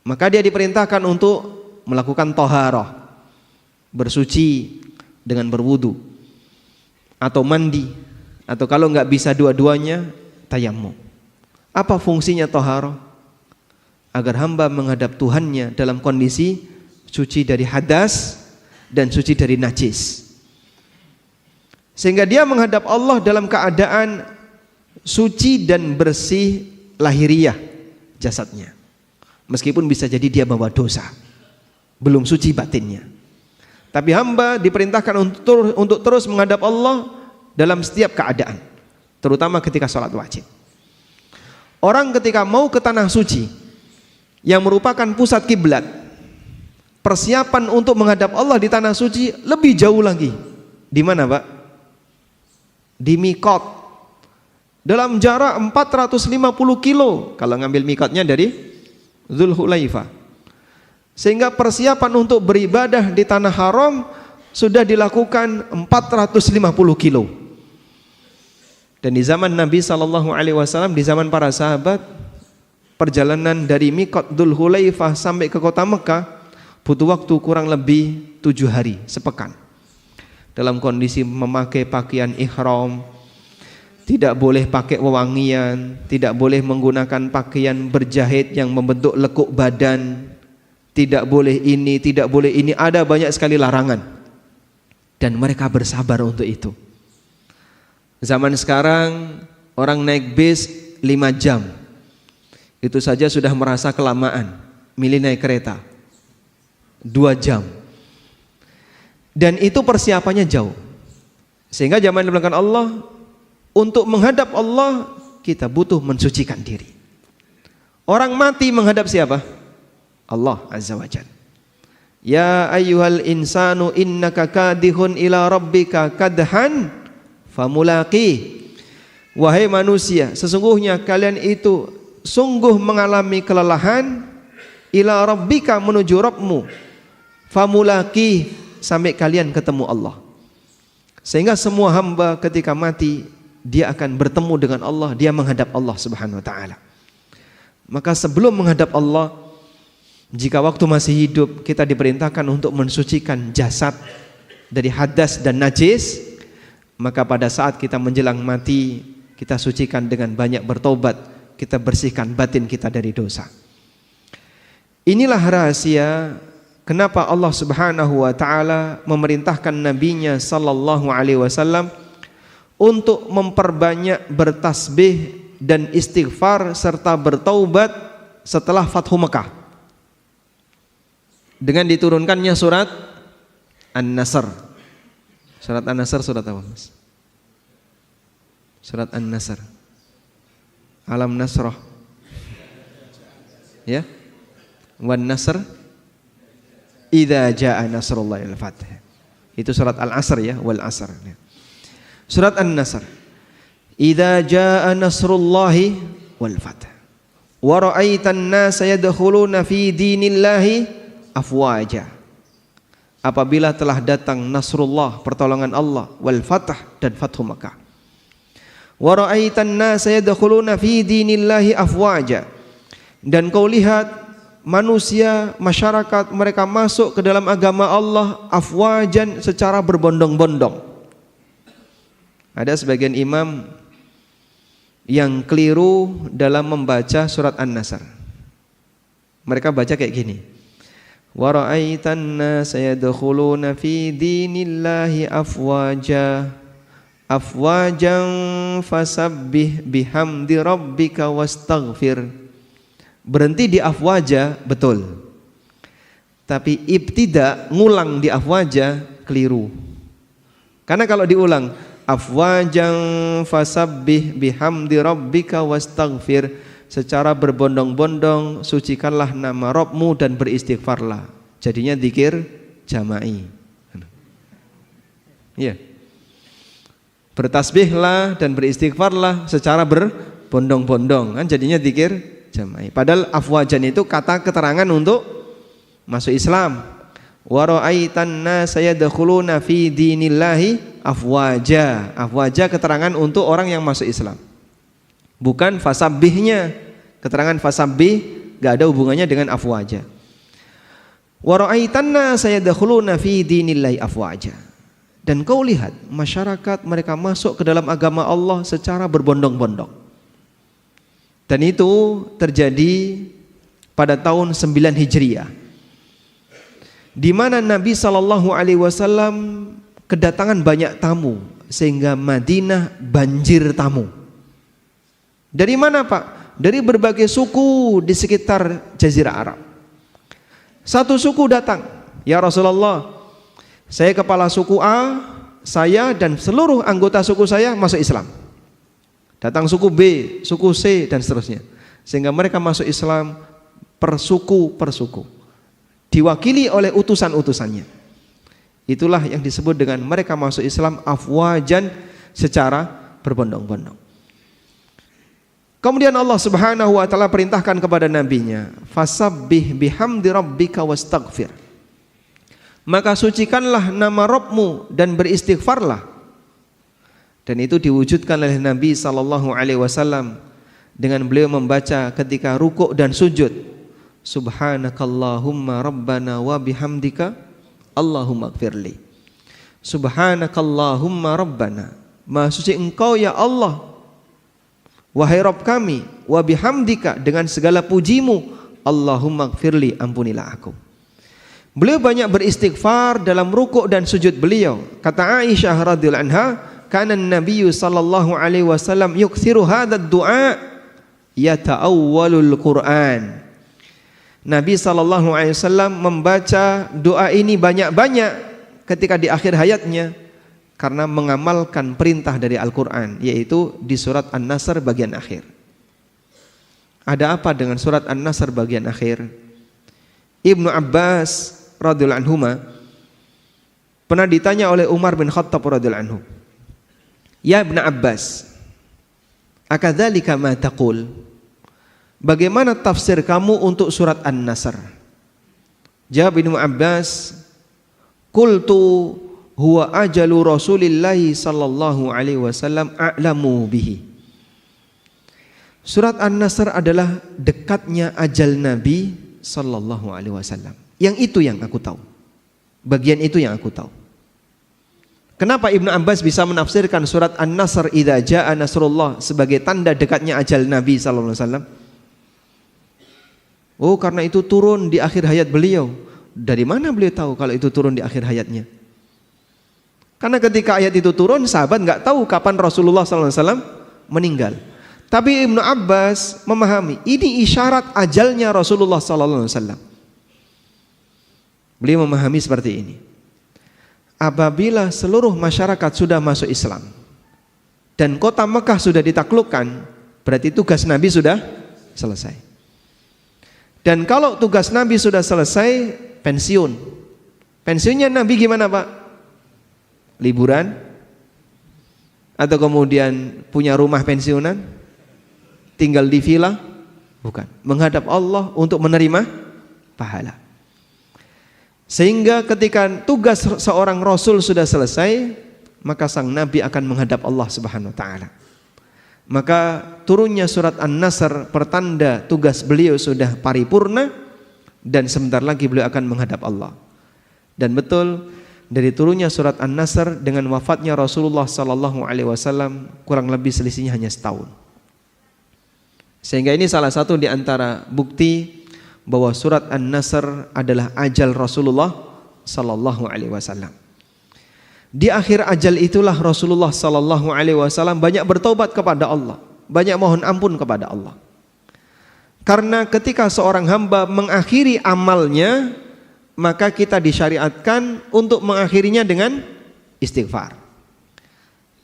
maka dia diperintahkan untuk melakukan taharah, bersuci dengan berwudu atau mandi, atau kalau enggak bisa dua-duanya, tayammum. Apa fungsinya taharah? Agar hamba menghadap Tuhannya dalam kondisi suci dari hadas dan suci dari najis, sehingga dia menghadap Allah dalam keadaan suci dan bersih lahiriah jasadnya, meskipun bisa jadi dia bawa dosa, belum suci batinnya. Tapi hamba diperintahkan untuk terus menghadap Allah dalam setiap keadaan, terutama ketika sholat wajib. Orang ketika mau ke tanah suci yang merupakan pusat kiblat, persiapan untuk menghadap Allah di tanah suci lebih jauh lagi. Di mana, Pak? Di mikot. Dalam jarak 450 kilo kalau ngambil mikotnya dari Dzulhulaifah. Sehingga persiapan untuk beribadah di tanah haram sudah dilakukan 450 kilo. Dan di zaman Nabi SAW, di zaman para sahabat, perjalanan dari mikot Dzulhulaifah sampai ke kota Mekah butuh waktu kurang lebih 7 hari, sepekan. Dalam kondisi memakai pakaian ihram, tidak boleh pakai wewangian, tidak boleh menggunakan pakaian berjahit yang membentuk lekuk badan, tidak boleh ini, tidak boleh ini, ada banyak sekali larangan. Dan mereka bersabar untuk itu. Zaman sekarang orang naik bis 5 jam, itu saja sudah merasa kelamaan. Milih naik kereta 2 jam, dan itu persiapannya jauh. Sehingga zaman dibelakang Allah, untuk menghadap Allah kita butuh mensucikan diri. Orang mati menghadap siapa? Allah Azza wa Jalla. Ya ayyuhal insanu innaka kadihun ila rabbika kadhan famulaqi. Wahai manusia, sesungguhnya kalian itu sungguh mengalami kelelahan ila rabbika, menuju Rabbmu, famulaqi, sampai kalian ketemu Allah. Sehingga semua hamba ketika mati dia akan bertemu dengan Allah, dia menghadap Allah Subhanahu wa taala. Maka sebelum menghadap Allah, jika waktu masih hidup, kita diperintahkan untuk mensucikan jasad dari hadas dan najis. Maka pada saat kita menjelang mati, kita sucikan dengan banyak bertobat, kita bersihkan batin kita dari dosa. Inilah rahasia kenapa Allah Subhanahu wa taala memerintahkan nabinya sallallahu alaihi wasallam untuk memperbanyak bertasbih dan istighfar serta bertaubat setelah Fathu Mekah, dengan diturunkannya surat An-Nasr. Surat An-Nasr surat apa, Mas? Surat An-Nasr. Alam Nasrah. Ya. Wan Nasr idza jaa nasrullahi wal fath. Itu surat Al-Asr ya, wal Asr. Surat An-Nasr. Idza jaa nasrullahi wal fath wa ra'aitan nasa yadkhuluna fi dinillahi afwaja. Apabila telah datang nasrullah, pertolongan Allah, wal fath, dan Fathu Makkah. Wa ra'aitan nasa yadkhuluna fi dinillahi afwaja. Dan kau lihat manusia, masyarakat, mereka masuk ke dalam agama Allah afwajan, secara berbondong-bondong. Ada sebagian imam yang keliru dalam membaca surat An-Nasr. Mereka baca kayak gini. Wa ra'aitan nasa yadkhuluna fi dinillahi afwaja afwajan fasabbih bihamdi rabbika wastaghfir. Berhenti di afwaja betul, tapi ibtida ngulang di afwaja keliru. Karena kalau diulang afwajan fasabbih bihamdi rabbika wastaghfir, secara berbondong-bondong sucikanlah nama Rabbmu dan beristighfarlah, jadinya zikir jama'i. Ya. Bertasbihlah dan beristighfarlah secara berbondong-bondong, kan jadinya zikir jama'i. Padahal afwajan itu kata keterangan untuk masuk Islam. Wa ra'aitan nasa yadkhuluna fi dinillahi afwaja. Afwaja keterangan untuk orang yang masuk Islam, bukan fasabbihnya. Keterangan fasabbih gak ada hubungannya dengan afwaja. Wa ra'aitan nasa yadkhuluna fi dinillahi afwaja. Dan kau lihat masyarakat mereka masuk ke dalam agama Allah secara berbondong-bondong. Dan itu terjadi pada tahun 9 Hijriah, di mana Nabi SAW kedatangan banyak tamu, sehingga Madinah banjir tamu. Dari mana Pak? Dari berbagai suku di sekitar Jazirah Arab. Satu suku datang, ya Rasulullah, saya kepala suku A, saya dan seluruh anggota suku saya masuk Islam. Datang suku B, suku C dan seterusnya. Sehingga mereka masuk Islam per suku, diwakili oleh utusan-utusannya. Itulah yang disebut dengan mereka masuk Islam afwajan, secara berbondong-bondong. Kemudian Allah Subhanahu wa taala perintahkan kepada nabinya, fasabbih bihamdi rabbika wastaghfir. Maka sucikanlah nama Rabbmu dan beristighfarlah. Dan itu diwujudkan oleh Nabi SAW dengan beliau membaca ketika rukuk dan sujud, Subhanakallahumma rabbana wa bihamdika Allahumma gfirli. Subhanakallahumma rabbana, maha suci engkau ya Allah, wahai Rabb kami, wa bihamdika, dengan segala pujimu, Allahumma gfirli, ampunilah aku. Beliau banyak beristighfar dalam rukuk dan sujud beliau. Kata Aisyah radhiyallahu anha, kana an-nabiy sallallahu alaihi wasallam yukthiru hadzal du'a yata'awwalul Qur'an. Nabi sallallahu alaihi wasallam membaca doa ini banyak-banyak ketika di akhir hayatnya, karena mengamalkan perintah dari Al-Qur'an, yaitu di surat An-Nasr bagian akhir. Ada apa dengan surat An-Nasr bagian akhir? Ibnu Abbas radhiyallahu anhuma pernah ditanya oleh Umar bin Khattab radhiyallahu anhu, ya Ibnu Abbas, akadzalika ma taqul, bagaimana tafsir kamu untuk surat An-Nasr? Jawab Ibnu Abbas, qultu huwa ajalu Rasulillahi sallallahu alaihi wasallam a'lamu bihi. Surat An-Nasr adalah dekatnya ajal Nabi sallallahu alaihi wasallam. Yang itu yang aku tahu. Bagian itu yang aku tahu. Kenapa Ibnu Abbas bisa menafsirkan surat An-Nasr idza jaa nasrullah sebagai tanda dekatnya ajal Nabi sallallahu alaihi wasallam? Oh, karena itu turun di akhir hayat beliau. Dari mana beliau tahu kalau itu turun di akhir hayatnya? Karena ketika ayat itu turun, sahabat nggak tahu kapan Rasulullah SAW meninggal. Tapi Ibnu Abbas memahami ini isyarat ajalnya Rasulullah SAW. Beliau memahami seperti ini. Apabila seluruh masyarakat sudah masuk Islam dan kota Mekah sudah ditaklukkan, berarti tugas Nabi sudah selesai. Dan kalau tugas Nabi sudah selesai, pensiun. Pensiunnya Nabi gimana Pak? Liburan? Atau kemudian punya rumah pensiunan? Tinggal di villa? Bukan. Menghadap Allah untuk menerima pahala. Sehingga ketika tugas seorang Rasul sudah selesai, maka sang Nabi akan menghadap Allah Subhanahu wa ta'ala. Maka turunnya surat An-Nasr pertanda tugas beliau sudah paripurna dan sebentar lagi beliau akan menghadap Allah. Dan betul, dari turunnya surat An-Nasr dengan wafatnya Rasulullah sallallahu alaihi wasallam kurang lebih selisihnya hanya setahun. Sehingga ini salah satu di antara bukti bahwa surat An-Nasr adalah ajal Rasulullah sallallahu alaihi wasallam. Di akhir ajal itulah Rasulullah sallallahu alaihi wasallam banyak bertobat kepada Allah, banyak mohon ampun kepada Allah. Karena ketika seorang hamba mengakhiri amalnya, maka kita disyariatkan untuk mengakhirinya dengan istighfar.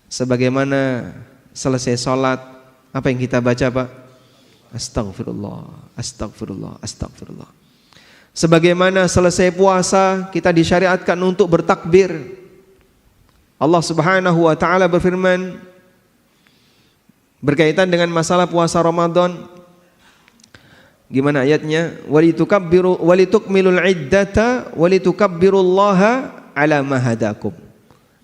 Sebagaimana selesai sholat, apa yang kita baca, Pak? Astagfirullah, astagfirullah, astagfirullah. Sebagaimana selesai puasa, kita disyariatkan untuk bertakbir. Allah Subhanahu wa taala berfirman berkaitan dengan masalah puasa Ramadan. Gimana ayatnya? Walitukabbiru walitukmilul iddata walitukabbirullaha ala ma hadakum.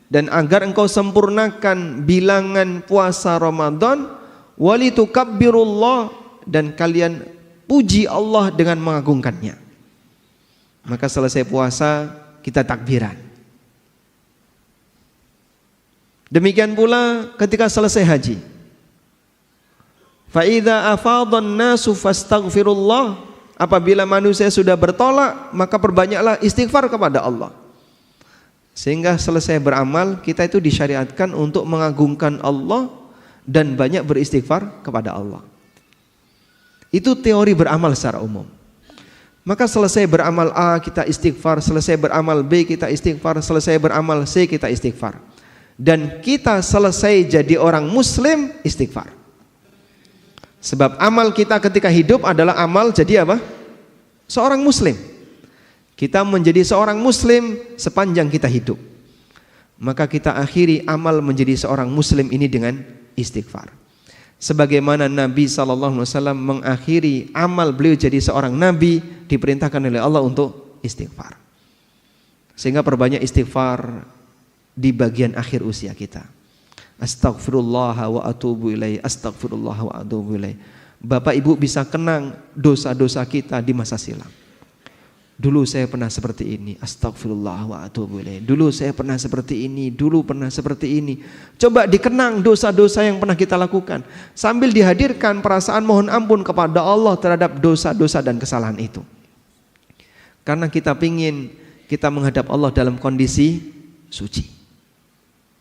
Dan agar engkau sempurnakan bilangan puasa Ramadan, walitukabbirullah, dan kalian puji Allah dengan mengagungkannya. Maka selesai puasa kita takbiran. Demikian pula ketika selesai haji. Fa idza afadhan nasu fastaghfirullah, apabila manusia sudah bertolak, maka perbanyaklah istighfar kepada Allah. Sehingga selesai beramal, kita itu disyariatkan untuk mengagungkan Allah dan banyak beristighfar kepada Allah. Itu teori beramal secara umum. Maka selesai beramal A kita istighfar, selesai beramal B kita istighfar, selesai beramal C kita istighfar. Dan kita selesai jadi orang muslim istighfar. Sebab amal kita ketika hidup adalah amal jadi apa? Seorang muslim. Kita menjadi seorang muslim sepanjang kita hidup. Maka kita akhiri amal menjadi seorang muslim ini dengan istighfar. Sebagaimana Nabi SAW mengakhiri amal beliau jadi seorang nabi, diperintahkan oleh Allah untuk istighfar. Sehingga perbanyak istighfar di bagian akhir usia kita. Astaghfirullah wa atubu ilaih, astaghfirullah wa atubu ilaih. Bapak Ibu bisa kenang dosa-dosa kita di masa silam. Dulu saya pernah seperti ini, astaghfirullah wa atubu ilaih. Dulu saya pernah seperti ini, dulu pernah seperti ini. Coba dikenang dosa-dosa yang pernah kita lakukan, sambil dihadirkan perasaan mohon ampun kepada Allah terhadap dosa-dosa dan kesalahan itu. Karena kita ingin kita menghadap Allah dalam kondisi suci.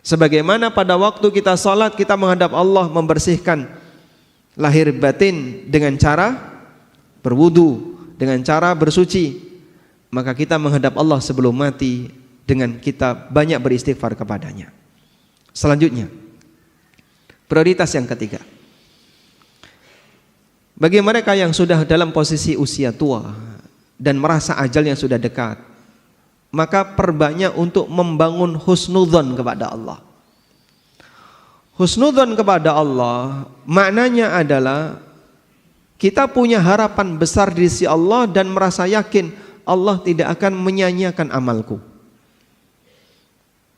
Sebagaimana pada waktu kita salat, kita menghadap Allah membersihkan lahir batin dengan cara berwudu, dengan cara bersuci. Maka kita menghadap Allah sebelum mati dengan kita banyak beristighfar kepadanya. Selanjutnya, prioritas yang ketiga. Bagi mereka yang sudah dalam posisi usia tua dan merasa ajalnya sudah dekat, maka perbanyak untuk membangun husnudzon kepada Allah. Husnudzon kepada Allah maknanya adalah kita punya harapan besar di sisi Allah dan merasa yakin Allah tidak akan menyia-nyiakan amalku.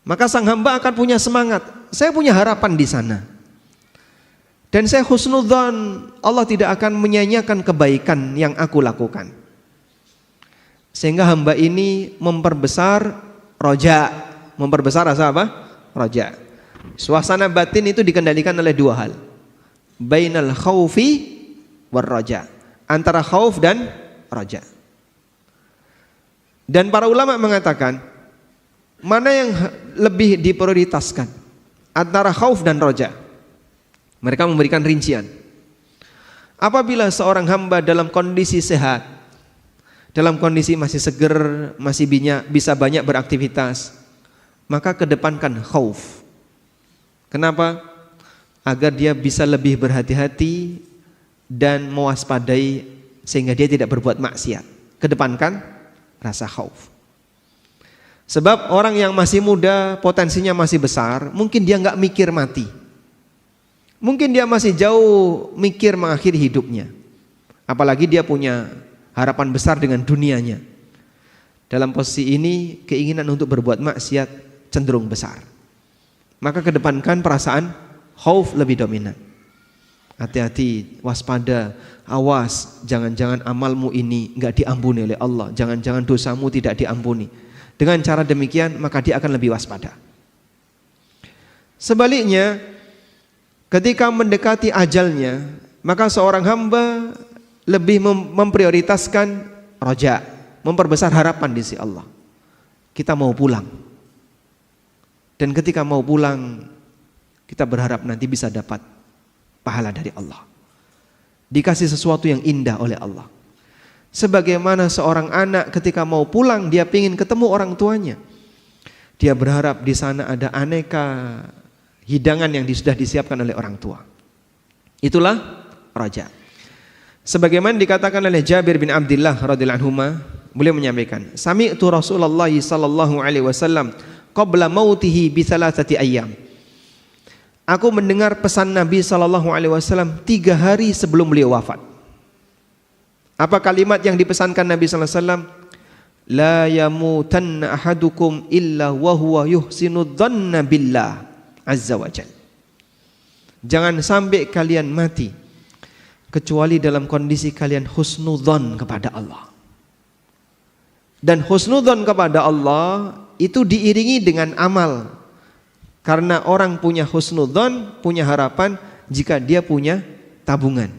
Maka sang hamba akan punya semangat, saya punya harapan di sana. Dan saya husnudzon Allah tidak akan menyia-nyiakan kebaikan yang aku lakukan. Sehingga hamba ini memperbesar roja. Memperbesar rasa apa? Roja. Suasana batin itu dikendalikan oleh dua hal. Bainal khaufi war roja. Antara khauf dan roja. Dan para ulama mengatakan, mana yang lebih diprioritaskan antara khauf dan roja? Mereka memberikan rincian. Apabila seorang hamba dalam kondisi sehat, dalam kondisi masih seger, masih bisa banyak beraktivitas, maka kedepankan khauf. Kenapa? Agar dia bisa lebih berhati-hati dan mewaspadai sehingga dia tidak berbuat maksiat. Kedepankan rasa khauf. Sebab orang yang masih muda potensinya masih besar, mungkin dia nggak mikir mati. Mungkin dia masih jauh mikir mengakhiri hidupnya. Apalagi dia punya harapan besar dengan dunianya. Dalam posisi ini keinginan untuk berbuat maksiat cenderung besar. Maka kedepankan perasaan khauf lebih dominan. Hati-hati, waspada, awas, jangan-jangan amalmu ini enggak diampuni oleh Allah, jangan-jangan dosamu tidak diampuni. Dengan cara demikian maka dia akan lebih waspada. Sebaliknya, ketika mendekati ajalnya, maka seorang hamba lebih memprioritaskan roja, memperbesar harapan di sisi Allah. Kita mau pulang. Dan ketika mau pulang, kita berharap nanti bisa dapat pahala dari Allah. Dikasih sesuatu yang indah oleh Allah. Sebagaimana seorang anak ketika mau pulang, dia ingin ketemu orang tuanya. Dia berharap di sana ada aneka hidangan yang sudah disiapkan oleh orang tua. Itulah raja. Sebagaimana dikatakan oleh Jabir bin Abdullah radhiyallahu anhu, beliau menyampaikan, sami'tu Rasulullah sallallahu alaihi wasallam qabla mautihi bi thalathati ayyam. Aku mendengar pesan Nabi sallallahu alaihi wasallam 3 hari sebelum beliau wafat. Apa kalimat yang dipesankan Nabi sallallahu alaihi wasallam? La yamutanna ahadukum illa wa huwa yuhsinu dhanna billah azza wa jalla. Jangan sampai kalian mati kecuali dalam kondisi kalian husnudzon kepada Allah. Dan husnudzon kepada Allah itu diiringi dengan amal. Karena orang punya husnudzon, punya harapan jika dia punya tabungan.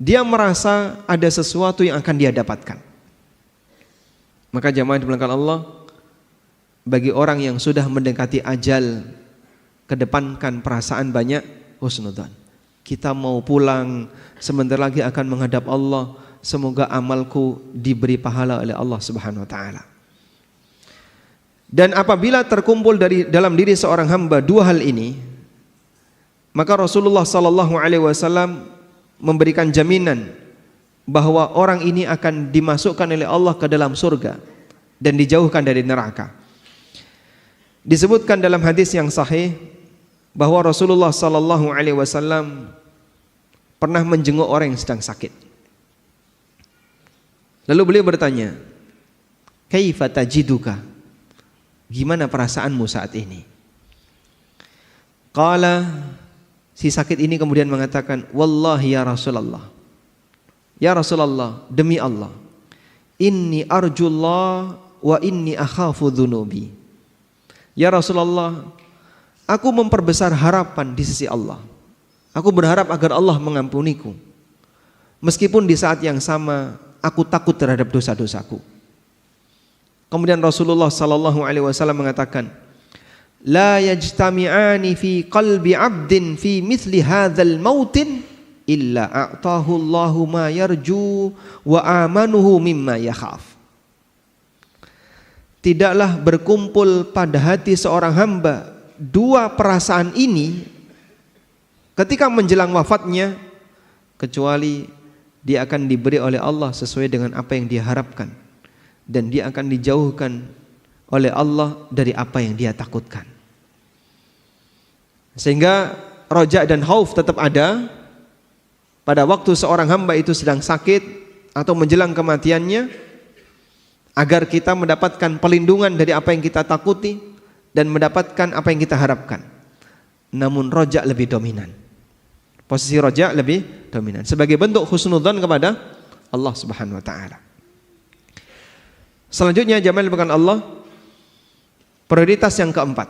Dia merasa ada sesuatu yang akan dia dapatkan. Maka jamaah dimuliakan Allah, bagi orang yang sudah mendekati ajal, kedepankan perasaan banyak husnudzon. Kita mau pulang, sebentar lagi akan menghadap Allah. Semoga amalku diberi pahala oleh Allah Subhanahu wa taala. Dan apabila terkumpul dalam diri seorang hamba 2 hal ini, maka Rasulullah sallallahu alaihi wasallam memberikan jaminan bahwa orang ini akan dimasukkan oleh Allah ke dalam surga dan dijauhkan dari neraka. Disebutkan dalam hadis yang sahih bahwa Rasulullah sallallahu alaihi wasallam pernah menjenguk orang yang sedang sakit. Lalu beliau bertanya, "Kaifa tajiduka?" Gimana perasaanmu saat ini? Qala, si sakit ini kemudian mengatakan, "Wallahi ya Rasulullah. Ya Rasulullah, demi Allah, inni arjullah wa inni akhafu dzunubi." Ya Rasulullah, aku memperbesar harapan di sisi Allah. Aku berharap agar Allah mengampuniku. Meskipun di saat yang sama aku takut terhadap dosa-dosaku. Kemudian Rasulullah sallallahu alaihi wasallam mengatakan, "La yajtami'ani fi qalbi 'abdin fi mithli hadzal mautin illa a'tahu Allahu ma yarju wa amanuhu mimma yakhaf." Tidaklah berkumpul pada hati seorang hamba 2 perasaan ini ketika menjelang wafatnya, kecuali dia akan diberi oleh Allah sesuai dengan apa yang dia harapkan, dan dia akan dijauhkan oleh Allah dari apa yang dia takutkan. Sehingga roja dan khauf tetap ada pada waktu seorang hamba itu sedang sakit atau menjelang kematiannya, agar kita mendapatkan perlindungan dari apa yang kita takuti dan mendapatkan apa yang kita harapkan. Namun roja lebih dominan. Posisi roja lebih dominan sebagai bentuk husnudzon kepada Allah Subhanahu wa taala. Selanjutnya jamaah bukan Allah, prioritas yang keempat.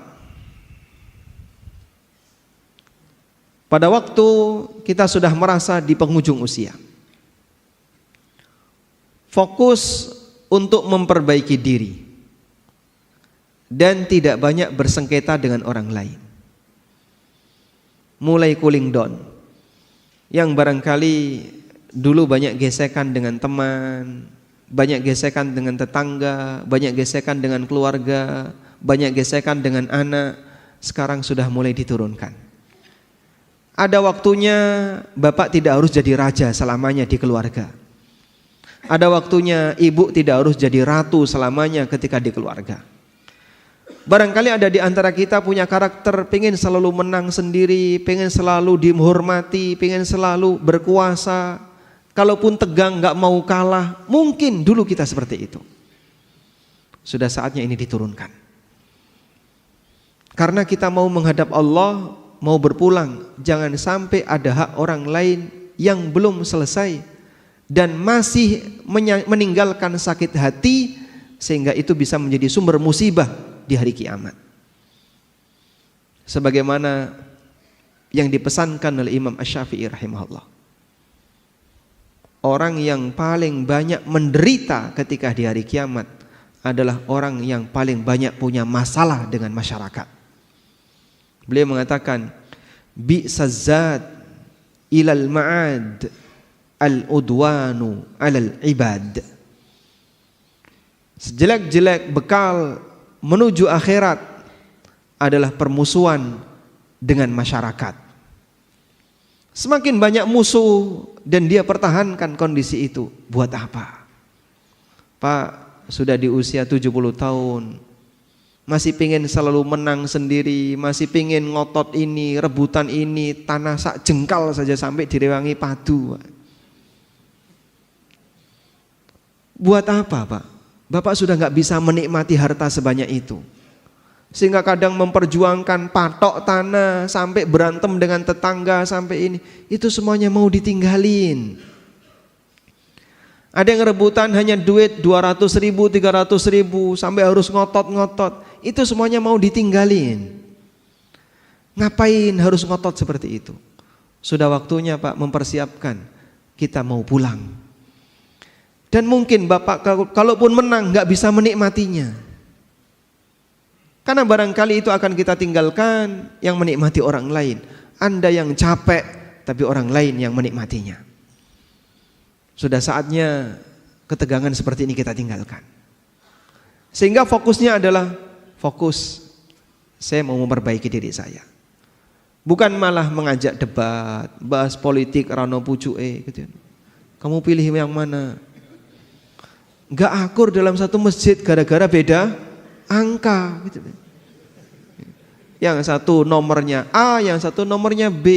Pada waktu kita sudah merasa di penghujung usia, fokus untuk memperbaiki diri dan tidak banyak bersengketa dengan orang lain. Mulai cooling down. Yang barangkali dulu banyak gesekan dengan teman, banyak gesekan dengan tetangga, banyak gesekan dengan keluarga, banyak gesekan dengan anak, sekarang sudah mulai diturunkan. Ada waktunya bapak tidak harus jadi raja selamanya di keluarga. Ada waktunya ibu tidak harus jadi ratu selamanya ketika di keluarga. Barangkali ada di antara kita punya karakter pengen selalu menang sendiri, pengen selalu dihormati, pengen selalu berkuasa. Kalaupun tegang gak mau kalah, mungkin dulu kita seperti itu. Sudah saatnya ini diturunkan. Karena kita mau menghadap Allah, mau berpulang, jangan sampai ada hak orang lain yang belum selesai dan masih meninggalkan sakit hati, sehingga itu bisa menjadi sumber musibah di hari kiamat. Sebagaimana yang dipesankan oleh Imam Asy-Syafi'i rahimahullah, orang yang paling banyak menderita ketika di hari kiamat adalah orang yang paling banyak punya masalah dengan masyarakat. Beliau mengatakan, bi'sazad ilal ma'ad al-udwanu alal ibad. Sejelek-jelek bekal menuju akhirat adalah permusuhan dengan masyarakat. Semakin banyak musuh dan dia pertahankan kondisi itu, buat apa? Pak, sudah di usia 70 tahun, masih pingin selalu menang sendiri, masih pingin ngotot ini, rebutan ini, tanah sak jengkal saja sampai direwangi padu. Buat apa, Pak? Bapak sudah gak bisa menikmati harta sebanyak itu, sehingga kadang memperjuangkan patok tanah, sampai berantem dengan tetangga, sampai ini, itu semuanya mau ditinggalin. Ada yang rebutan hanya duit 200 ribu, 300 ribu, sampai harus ngotot-ngotot. Itu semuanya mau ditinggalin. Ngapain harus ngotot seperti itu? Sudah waktunya Pak mempersiapkan, kita mau pulang. Dan mungkin Bapak kalaupun menang gak bisa menikmatinya, karena barangkali itu akan kita tinggalkan, yang menikmati orang lain. Anda yang capek, tapi orang lain yang menikmatinya. Sudah saatnya ketegangan seperti ini kita tinggalkan. Sehingga fokusnya adalah fokus, saya mau memperbaiki diri saya. Bukan malah mengajak debat, bahas politik, rano pucuke gitu. Kamu pilih yang mana? Gak akur dalam satu masjid gara-gara beda angka gitu. Yang satu nomornya A, yang satu nomornya B.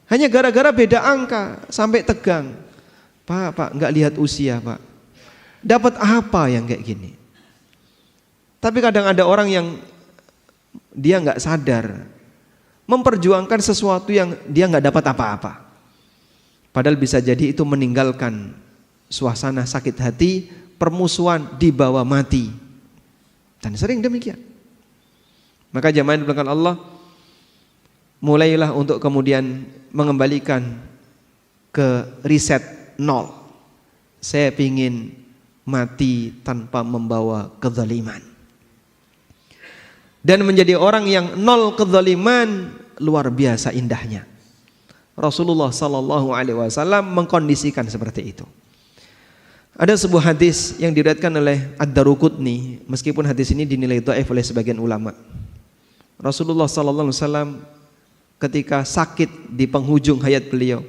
Hanya gara-gara beda angka sampai tegang. Pak, enggak lihat usia, Pak. Dapat apa yang kayak gini? Tapi kadang ada orang yang dia enggak sadar, memperjuangkan sesuatu yang dia enggak dapat apa-apa. Padahal bisa jadi itu meninggalkan suasana sakit hati, permusuhan dibawa mati. Dan sering demikian. Maka jamaah yang dimuliakan Allah, mulailah untuk kemudian mengembalikan ke riset nol. Saya ingin mati tanpa membawa kezaliman. Dan menjadi orang yang nol kezaliman luar biasa indahnya. Rasulullah sallallahu alaihi wasallam mengkondisikan seperti itu. Ada sebuah hadis yang diriwayatkan oleh Ad-Daruqutni, meskipun hadis ini dinilai dhaif oleh sebagian ulama. Rasulullah sallallahu alaihi wasallam ketika sakit di penghujung hayat beliau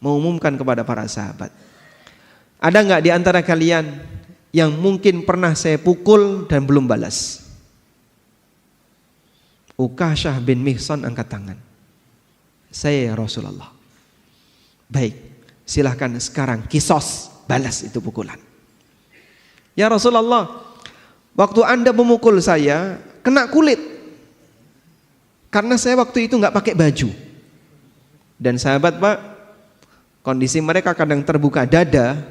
mengumumkan kepada para sahabat, ada enggak di antara kalian yang mungkin pernah saya pukul dan belum balas? Ukasyah bin Mihsan angkat tangan. Saya ya Rasulullah. Baik, silahkan sekarang kisos, balas itu pukulan. Ya Rasulullah, waktu Anda memukul saya kena kulit, karena saya waktu itu nggak pakai baju. Dan sahabat Pak, kondisi mereka kadang terbuka dada,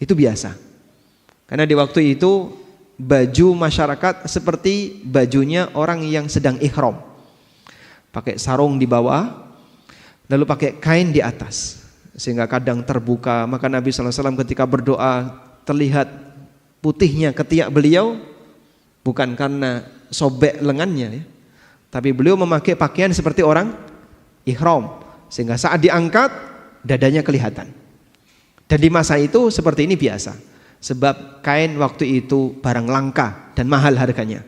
itu biasa. Karena di waktu itu baju masyarakat seperti bajunya orang yang sedang ihram. Pakai sarung di bawah, lalu pakai kain di atas, sehingga kadang terbuka. Maka Nabi SAW ketika berdoa terlihat putihnya ketiak beliau, bukan karena sobek lengannya ya, tapi beliau memakai pakaian seperti orang ihram, sehingga saat diangkat dadanya kelihatan. Dan di masa itu seperti ini biasa, sebab kain waktu itu barang langka dan mahal harganya.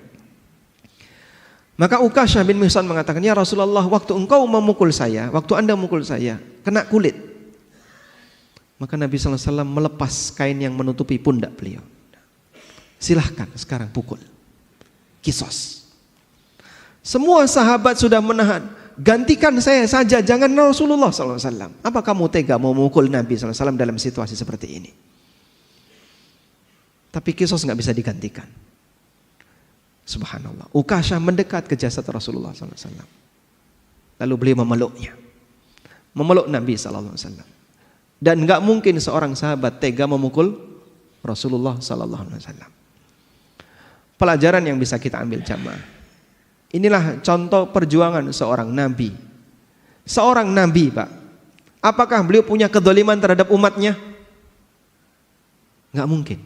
Maka Ukasyah bin Mihsan mengatakan, ya Rasulullah, waktu engkau memukul saya, waktu Anda memukul saya, kena kulit. Maka Nabi SAW melepas kain yang menutupi pundak beliau. Silahkan sekarang pukul, kisos. Semua sahabat sudah menahan, gantikan saya saja, jangan Rasulullah SAW. Apa kamu tega mau memukul Nabi SAW dalam situasi seperti ini? Tapi kisos gak bisa digantikan. Subhanallah. Ukasha mendekat ke jasad Rasulullah SAW. Lalu beliau memeluknya. Memeluk Nabi SAW. Dan enggak mungkin seorang sahabat tega memukul Rasulullah SAW. Pelajaran yang bisa kita ambil jamaah. Inilah contoh perjuangan seorang Nabi. Seorang Nabi, Pak. Apakah beliau punya kedzaliman terhadap umatnya? Enggak mungkin.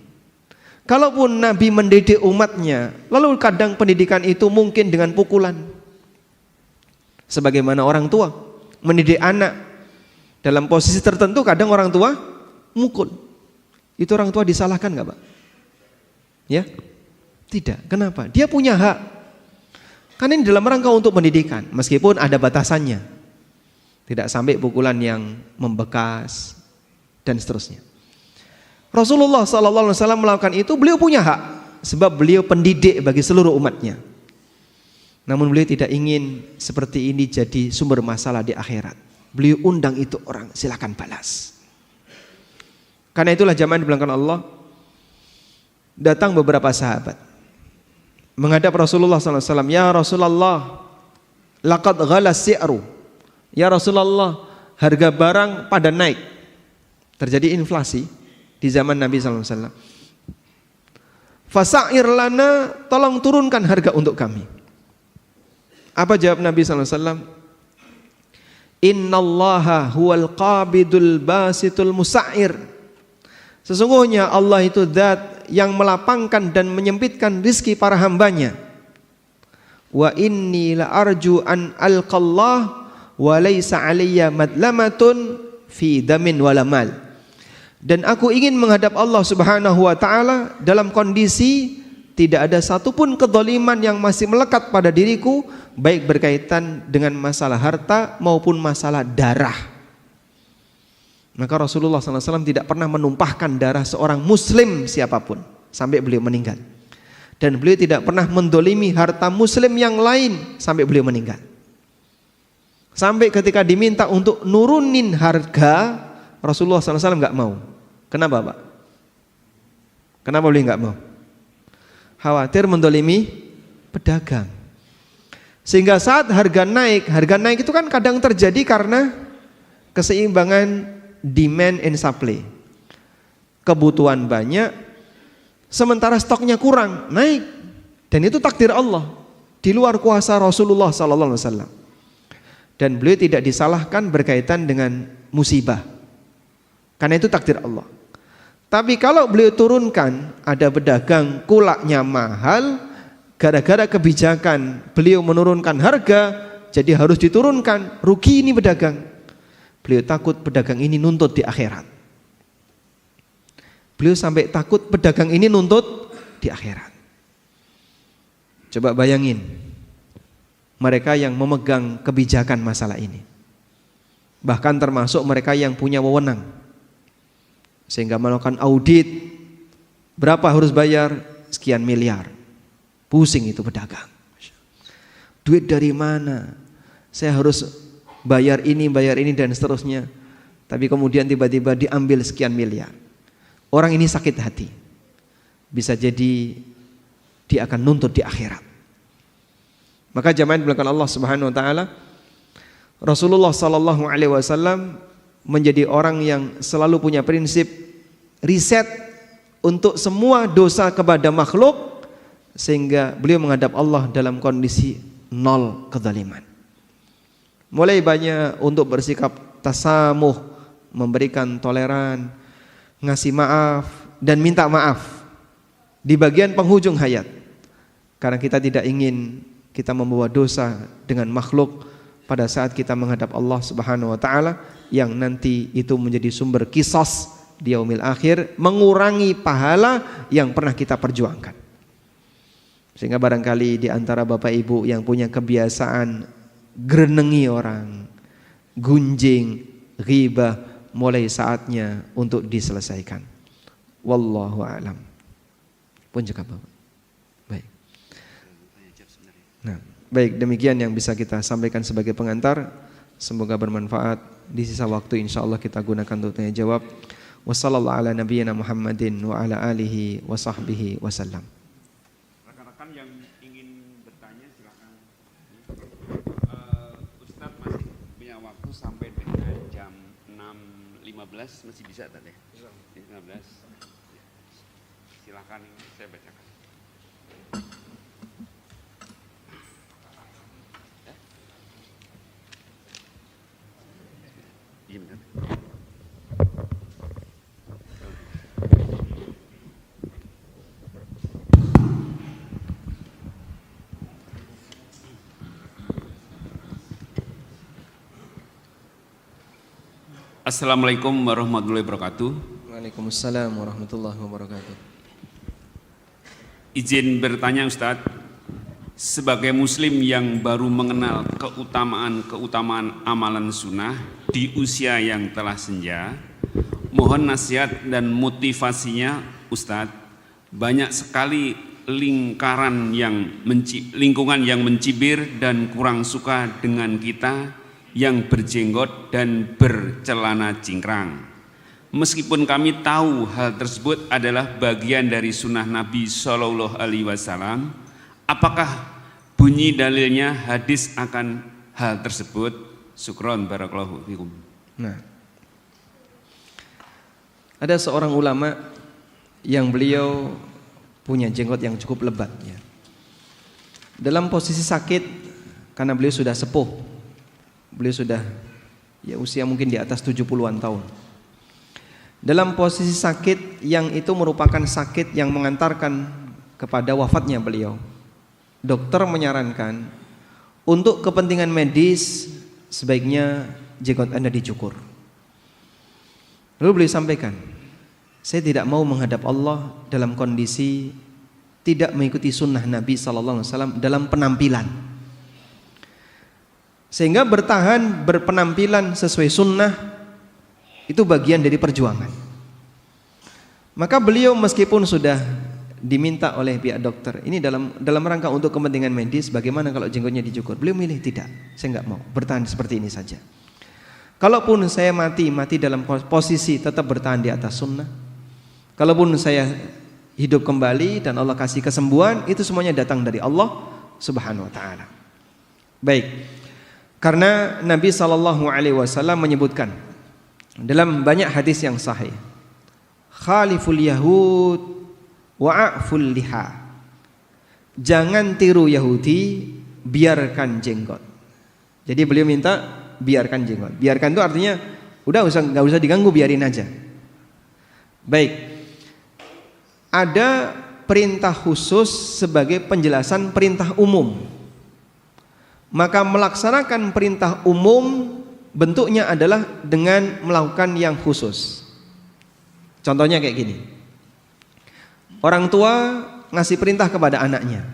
Kalaupun Nabi mendidik umatnya, lalu kadang pendidikan itu mungkin dengan pukulan. Sebagaimana orang tua mendidik anak dalam posisi tertentu, kadang orang tua mukul. Itu orang tua disalahkan nggak, Pak? Ya? Tidak. Kenapa? Dia punya hak. Kan ini dalam rangka untuk pendidikan, meskipun ada batasannya. Tidak sampai pukulan yang membekas dan seterusnya. Rasulullah SAW melakukan itu, beliau punya hak sebab beliau pendidik bagi seluruh umatnya. Namun beliau tidak ingin seperti ini jadi sumber masalah di akhirat. Beliau undang itu orang, silakan balas. Karena itulah jamaah dibilangkan Allah, datang beberapa sahabat menghadap Rasulullah SAW. Ya Rasulullah, laqad ghala si'ru. Ya Rasulullah, harga barang pada naik. Terjadi inflasi di zaman Nabi SAW. Fasa'ir lana, tolong turunkan harga untuk kami. Apa jawab Nabi SAW? Innallaha huwal qabidul basitul musa'ir. Sesungguhnya Allah itu zat yang melapangkan dan menyempitkan rizki para hambanya. Wa inni la arju an alqallah wa laysa alayya madlamatun fi damin wala mal. Dan aku ingin menghadap Allah Subhanahu wa ta'ala dalam kondisi tidak ada satupun kedzaliman yang masih melekat pada diriku, baik berkaitan dengan masalah harta maupun masalah darah. Maka Rasulullah SAW tidak pernah menumpahkan darah seorang muslim siapapun sampai beliau meninggal. Dan beliau tidak pernah mendolimi harta muslim yang lain sampai beliau meninggal. Sampai ketika diminta untuk nurunin harga, Rasulullah SAW nggak mau. Kenapa, Pak? Kenapa beliau nggak mau? Khawatir mendolimi pedagang. Sehingga saat harga naik itu kan kadang terjadi karena keseimbangan demand and supply. Kebutuhan banyak, sementara stoknya kurang, naik. Dan itu takdir Allah, di luar kuasa Rasulullah SAW. Dan beliau tidak disalahkan berkaitan dengan musibah, karena itu takdir Allah. Tapi kalau beliau turunkan, ada pedagang kulaknya mahal, gara-gara kebijakan beliau menurunkan harga, jadi harus diturunkan, rugi ini pedagang. Beliau takut pedagang ini nuntut di akhirat. Beliau sampai takut pedagang ini nuntut di akhirat. Coba bayangin, mereka yang memegang kebijakan masalah ini, bahkan termasuk mereka yang punya wewenang, sehingga melakukan audit, berapa harus bayar? Sekian miliar. Pusing itu pedagang. Duit dari mana? Saya harus bayar ini dan seterusnya. Tapi kemudian tiba-tiba diambil sekian miliar. Orang ini sakit hati. Bisa jadi dia akan nuntut di akhirat. Maka jamaah dibilangkan Allah Subhanahu wa taala, Rasulullah sallallahu alaihi wasallam menjadi orang yang selalu punya prinsip riset untuk semua dosa kepada makhluk, sehingga beliau menghadap Allah dalam kondisi nol kezaliman. Mulai banyak untuk bersikap tasamuh, memberikan toleran, ngasih maaf dan minta maaf di bagian penghujung hayat. Karena kita tidak ingin kita membawa dosa dengan makhluk pada saat kita menghadap Allah Subhanahu wa taala, yang nanti itu menjadi sumber qisas di yaumil akhir, mengurangi pahala yang pernah kita perjuangkan. Sehingga barangkali di antara Bapak Ibu yang punya kebiasaan grenengi orang, gunjing, ghibah, mulai saatnya untuk diselesaikan. Wallahu a'lam. Pun juga Bapak. Baik. Nah, baik, demikian yang bisa kita sampaikan sebagai pengantar. Semoga bermanfaat. Di sisa waktu insyaallah kita gunakan untuk tanya jawab. Wassallallahu ala nabiyyina Muhammadin wa ala alihi wa sahbihi wasallam. Rekan-rekan yang ingin waktu sampai dengan jam 6.15 masih bisa tadi? 15. Silakan saya bacakan. Iya benar. Assalamualaikum warahmatullahi wabarakatuh. Waalaikumsalam warahmatullahi wabarakatuh. Izin bertanya Ustadz, sebagai muslim yang baru mengenal keutamaan amalan sunnah di usia yang telah senja, mohon nasihat dan motivasinya Ustadz. Banyak sekali lingkungan yang mencibir dan kurang suka dengan kita yang berjenggot dan bercelana cingkrang. Meskipun kami tahu hal tersebut adalah bagian dari sunnah Nabi Shallallahu Alaihi Wasallam, apakah bunyi dalilnya hadis akan hal tersebut? Syukron barakallahu fikum. Nah, ada seorang ulama yang beliau punya jenggot yang cukup lebat ya. Dalam posisi sakit karena beliau sudah sepuh. Beliau sudah ya usia mungkin di atas 70-an tahun. Dalam posisi sakit yang itu merupakan sakit yang mengantarkan kepada wafatnya beliau. Dokter menyarankan untuk kepentingan medis sebaiknya jenggot Anda dicukur. Lalu beliau sampaikan, saya tidak mau menghadap Allah dalam kondisi tidak mengikuti sunnah Nabi SAW dalam penampilan. Sehingga bertahan berpenampilan sesuai sunnah itu bagian dari perjuangan. Maka beliau meskipun sudah diminta oleh pihak dokter, ini dalam rangka untuk kepentingan medis, bagaimana kalau jenggotnya dicukur? Beliau milih tidak, saya nggak mau, bertahan seperti ini saja. Kalaupun saya mati dalam posisi tetap bertahan di atas sunnah. Kalaupun saya hidup kembali dan Allah kasih kesembuhan, itu semuanya datang dari Allah Subhanahu Wa Taala. Baik. Karena Nabi SAW menyebutkan dalam banyak hadis yang sahih, khaliful yahud wa'aful liha. Jangan tiru Yahudi, biarkan jenggot. Jadi beliau minta biarkan jenggot. Biarkan itu artinya udah nggak usah diganggu, biarin aja. Baik. Ada perintah khusus sebagai penjelasan perintah umum. Maka melaksanakan perintah umum bentuknya adalah dengan melakukan yang khusus. Contohnya kayak gini. Orang tua ngasih perintah kepada anaknya.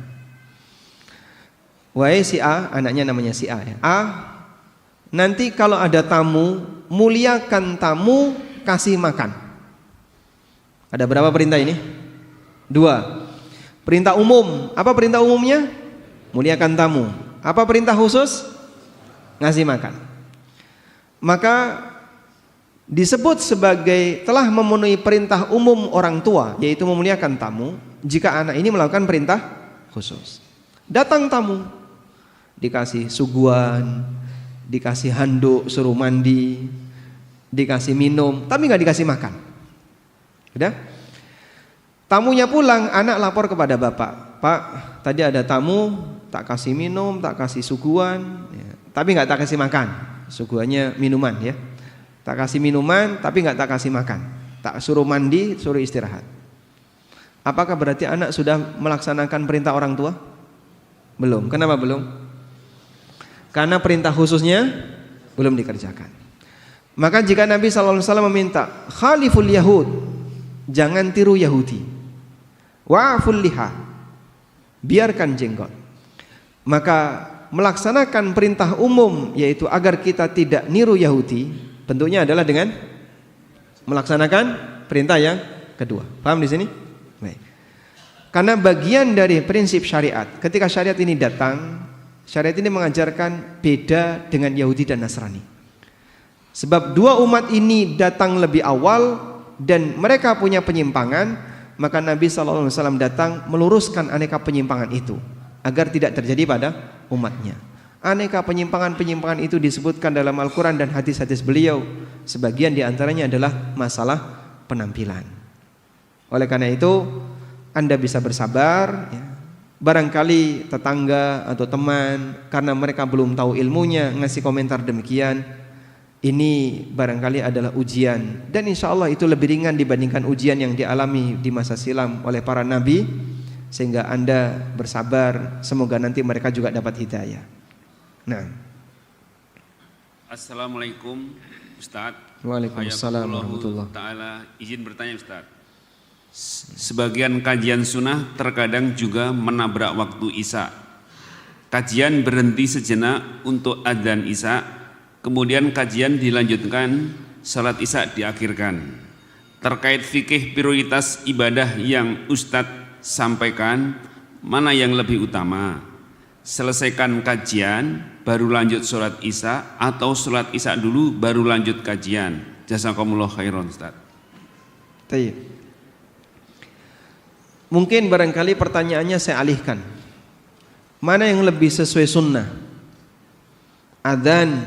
Wahai si A, anaknya namanya si A ya. A, nanti kalau ada tamu, muliakan tamu, kasih makan. Ada berapa perintah ini? 2. Perintah umum. Apa perintah umumnya? Muliakan tamu. Apa perintah khusus? Ngasih makan. Maka disebut sebagai telah memenuhi perintah umum orang tua, yaitu memuliakan tamu, jika anak ini melakukan perintah khusus. Datang tamu, dikasih suguhan, dikasih handuk suruh mandi, dikasih minum, tapi nggak dikasih makan. Udah? Tamunya pulang, anak lapor kepada bapak, Pak, tadi ada tamu, tak kasih minum, tak kasih suguhan, ya, tapi nggak tak kasih makan. Suguhannya minuman ya. Tak kasih minuman, tapi nggak tak kasih makan. Tak suruh mandi, suruh istirahat. Apakah berarti anak sudah melaksanakan perintah orang tua? Belum. Kenapa belum? Karena perintah khususnya belum dikerjakan. Maka jika Nabi SAW meminta khaliful yahud, jangan tiru Yahudi, wa'ful liha, biarkan jenggot, maka melaksanakan perintah umum, yaitu agar kita tidak niru Yahudi, bentuknya adalah dengan melaksanakan perintah yang kedua. Paham di sini? Baik. Karena bagian dari prinsip syariat, ketika syariat ini datang, syariat ini mengajarkan beda dengan Yahudi dan Nasrani. Sebab dua umat ini datang lebih awal dan mereka punya penyimpangan, maka Nabi SAW datang meluruskan aneka penyimpangan itu agar tidak terjadi pada umatnya. Aneka penyimpangan-penyimpangan itu disebutkan dalam Al-Quran dan hadis-hadis beliau. Sebagian diantaranya adalah masalah penampilan. Oleh karena itu Anda bisa bersabar ya. Barangkali tetangga atau teman karena mereka belum tahu ilmunya ngasih komentar demikian, ini barangkali adalah ujian, dan insya Allah itu lebih ringan dibandingkan ujian yang dialami di masa silam oleh para nabi, sehingga Anda bersabar, semoga nanti mereka juga dapat hidayah. Nah. Assalamualaikum Ustaz. Waalaikumsalam warahmatullahi taala. Izin bertanya Ustaz. Sebagian kajian sunnah terkadang juga menabrak waktu Isya. Kajian berhenti sejenak untuk adzan Isya, kemudian kajian dilanjutkan, salat Isya diakhirkan. Terkait fikih prioritas ibadah yang Ustadz sampaikan, mana yang lebih utama? Selesaikan kajian baru lanjut salat Isya, atau salat Isya dulu baru lanjut kajian? Jazakumullah khairan Ustaz. Baik. Mungkin barangkali pertanyaannya saya alihkan. Mana yang lebih sesuai sunnah? Adzan,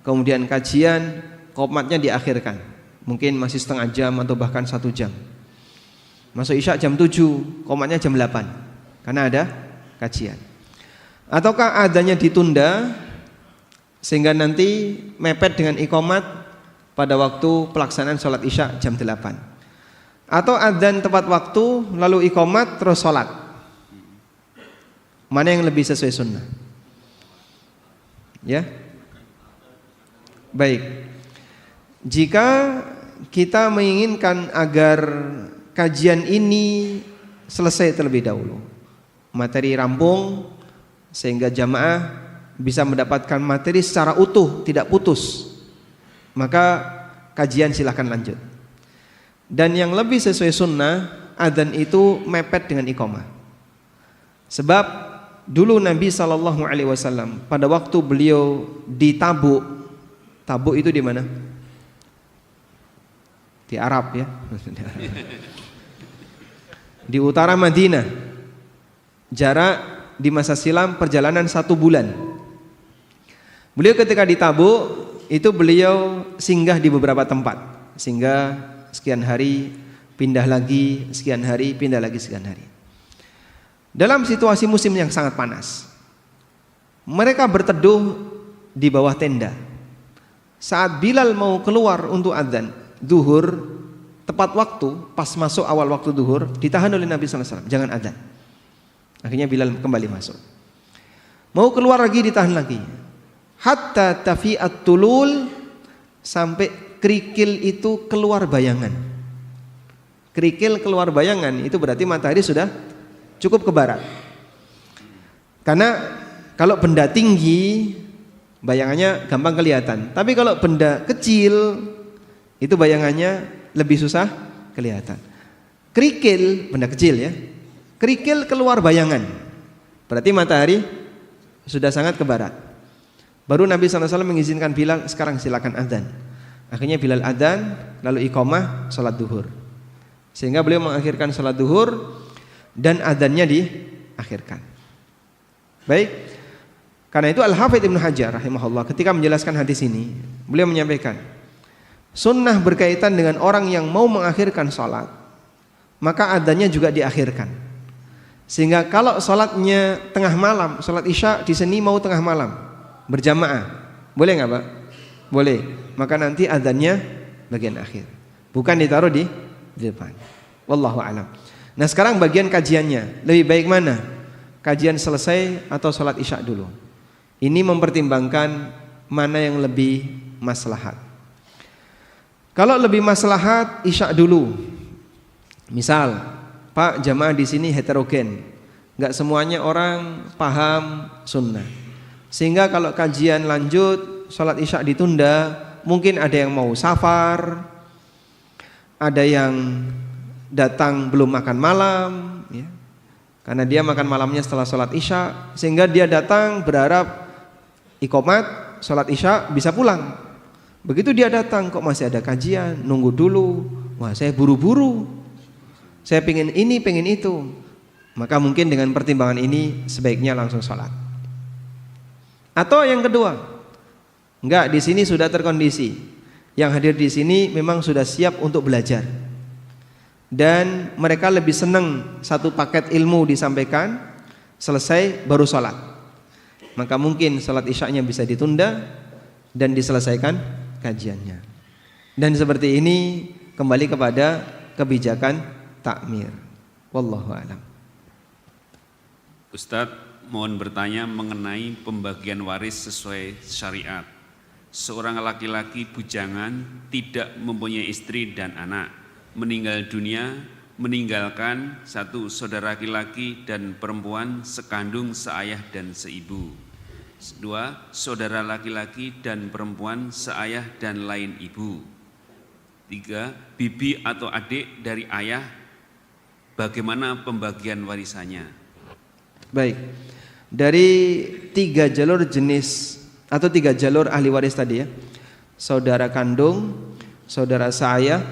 kemudian kajian, qomatnya diakhirkan. Mungkin masih setengah jam atau bahkan 1 jam. Masuk Isya jam 7, qomatnya jam 8. Karena ada kajian. Ataukah adzannya ditunda sehingga nanti mepet dengan iqamat pada waktu pelaksanaan sholat Isya jam 8. Atau adzan tepat waktu lalu iqamat terus sholat. Mana yang lebih sesuai sunnah? Ya. Baik. Jika kita menginginkan agar kajian ini selesai terlebih dahulu, materi rampung, sehingga jamaah bisa mendapatkan materi secara utuh, tidak putus, maka kajian silahkan lanjut. Dan yang lebih sesuai sunnah, adzan itu mepet dengan iqamah. Sebab dulu Nabi SAW pada waktu beliau di Tabuk, Tabuk itu di mana? Di Arab ya. Di utara Madinah. Jarak di masa silam perjalanan 1 bulan. Beliau ketika di Tabuk itu beliau singgah di beberapa tempat, singgah sekian hari, pindah lagi, sekian hari, pindah lagi, sekian hari. Dalam situasi musim yang sangat panas, mereka berteduh di bawah tenda. Saat Bilal mau keluar untuk adzan duhur, tepat waktu, pas masuk awal waktu duhur, ditahan oleh Nabi SAW, jangan adzan. Akhirnya Bilal kembali masuk. Mau keluar lagi, ditahan lagi. Hatta tafi'at tulul, sampai kerikil itu keluar bayangan. Kerikil keluar bayangan itu berarti matahari sudah cukup ke barat. Karena kalau benda tinggi bayangannya gampang kelihatan, tapi kalau benda kecil itu bayangannya lebih susah kelihatan. Kerikil, benda kecil ya, kerikil keluar bayangan, berarti matahari sudah sangat ke barat. Baru Nabi SAW mengizinkan Bilal, sekarang silakan adzan. Akhirnya Bilal adzan, lalu iqamah salat duhur. Sehingga beliau mengakhirkan salat duhur dan adzannya diakhirkan. Baik. Karena itu Al-Hafidz Ibnu Hajar rahimahullah ketika menjelaskan hadis ini, beliau menyampaikan, sunnah berkaitan dengan orang yang mau mengakhirkan salat, maka adzannya juga diakhirkan. Sehingga kalau salatnya tengah malam, salat Isya di sini mau tengah malam, berjamaah, boleh nggak Pak? Boleh. Maka nanti adzannya bagian akhir, bukan ditaruh di depan. Wallahu a'lam. Nah sekarang bagian kajiannya, lebih baik mana? Kajian selesai atau salat Isya dulu? Ini mempertimbangkan mana yang lebih maslahat. Kalau lebih maslahat, Isya dulu. Misal, Pak, jamaah di sini heterogen, nggak semuanya orang paham sunnah. Sehingga kalau kajian lanjut, salat Isya ditunda. Mungkin ada yang mau safar, ada yang datang belum makan malam ya. Karena dia makan malamnya setelah sholat Isya, sehingga dia datang berharap iqamat sholat Isya bisa pulang. Begitu dia datang kok masih ada kajian, nunggu dulu. Wah saya buru-buru, saya pengen ini pengen itu. Maka mungkin dengan pertimbangan ini sebaiknya langsung sholat. Atau yang kedua, enggak, di sini sudah terkondisi. Yang hadir di sini memang sudah siap untuk belajar. Dan mereka lebih senang satu paket ilmu disampaikan, selesai baru sholat. Maka mungkin sholat isya'nya bisa ditunda dan diselesaikan kajiannya. Dan seperti ini kembali kepada kebijakan takmir. Wallahu a'lam. Ustadz, mohon bertanya mengenai pembagian waris sesuai syariat. Seorang laki-laki bujangan tidak mempunyai istri dan anak, meninggal dunia, meninggalkan satu saudara laki-laki dan perempuan sekandung, seayah dan seibu. Dua, saudara laki-laki dan perempuan seayah dan lain ibu. Tiga, bibi atau adik dari ayah, bagaimana pembagian warisannya? Baik, dari 3 jalur jenis atau 3 jalur ahli waris tadi ya, saudara kandung, saudara seayah,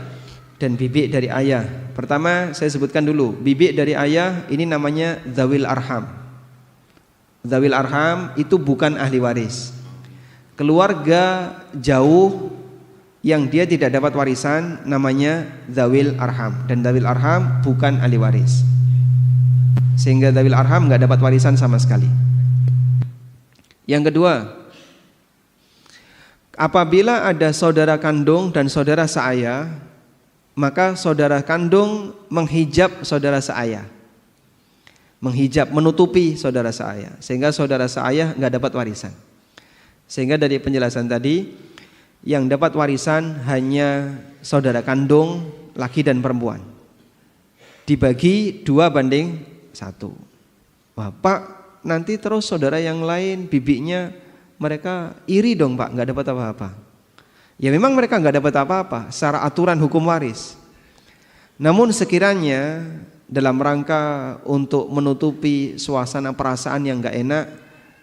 dan bibi dari ayah. Pertama saya sebutkan dulu, bibi dari ayah ini namanya dzawil arham. Dzawil arham itu bukan ahli waris. Keluarga jauh yang dia tidak dapat warisan namanya dzawil arham, dan dzawil arham bukan ahli waris. Sehingga dzawil arham enggak dapat warisan sama sekali. Yang kedua, apabila ada saudara kandung dan saudara seayah, maka saudara kandung menghijab saudara seayah, menghijab, menutupi saudara seayah, sehingga saudara seayah enggak dapat warisan. Sehingga dari penjelasan tadi, yang dapat warisan hanya saudara kandung laki dan perempuan, dibagi 2:1. Wah Pak, nanti terus saudara yang lain, bibinya, mereka iri dong Pak, enggak dapat apa-apa. Ya memang mereka enggak dapat apa-apa secara aturan hukum waris. Namun sekiranya dalam rangka untuk menutupi suasana perasaan yang enggak enak,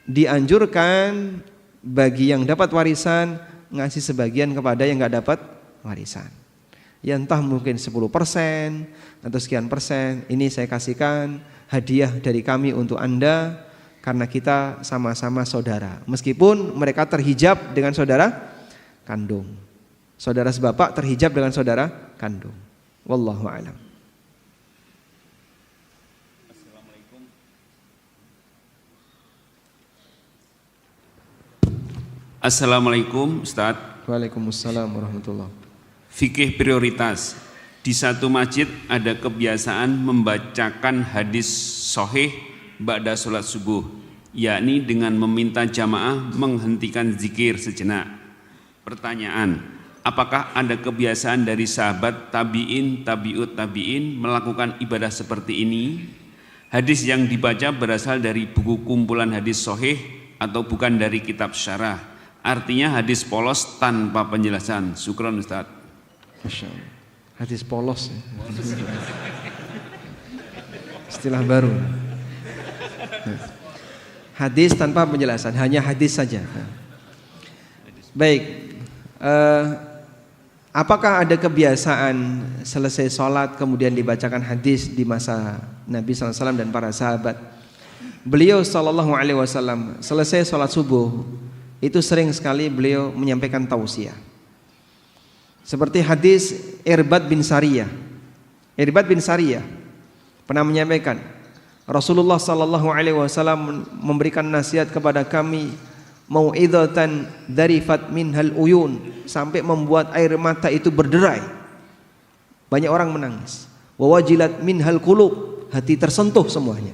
dianjurkan bagi yang dapat warisan ngasih sebagian kepada yang enggak dapat warisan. Ya entah mungkin 10% atau sekian persen, ini saya kasihkan hadiah dari kami untuk Anda karena kita sama-sama saudara. Meskipun mereka terhijab dengan saudara kandung, saudara sebapak terhijab dengan saudara kandung. Wallahu a'lam. Assalamualaikum Ustaz. Waalaikumsalam warahmatullahi. Fikih prioritas. Di satu masjid ada kebiasaan membacakan hadis sahih ba'da sholat subuh, yakni dengan meminta jamaah menghentikan zikir sejenak. Pertanyaan, apakah ada kebiasaan dari sahabat tabi'in, tabi'ut tabi'in melakukan ibadah seperti ini? Hadis yang dibaca berasal dari buku kumpulan hadis sahih atau bukan dari kitab syarah? Artinya hadis polos tanpa penjelasan. Syukran Ustaz. Masya Allah. Hadis polos ya. Istilah baru. Hadis tanpa penjelasan, hanya hadis saja. Baik, apakah ada kebiasaan selesai sholat kemudian dibacakan hadis di masa Nabi SAW dan para sahabat? Beliau SAW selesai sholat subuh itu sering sekali beliau menyampaikan tausiah. Seperti hadis Irbad bin Sariyah. Irbad bin Sariyah pernah menyampaikan, Rasulullah SAW memberikan nasihat kepada kami, mau'idhatan darifat minhal uyun, sampai membuat air mata itu berderai. Banyak orang menangis. Wa wajilat minhal qulub, hati tersentuh semuanya.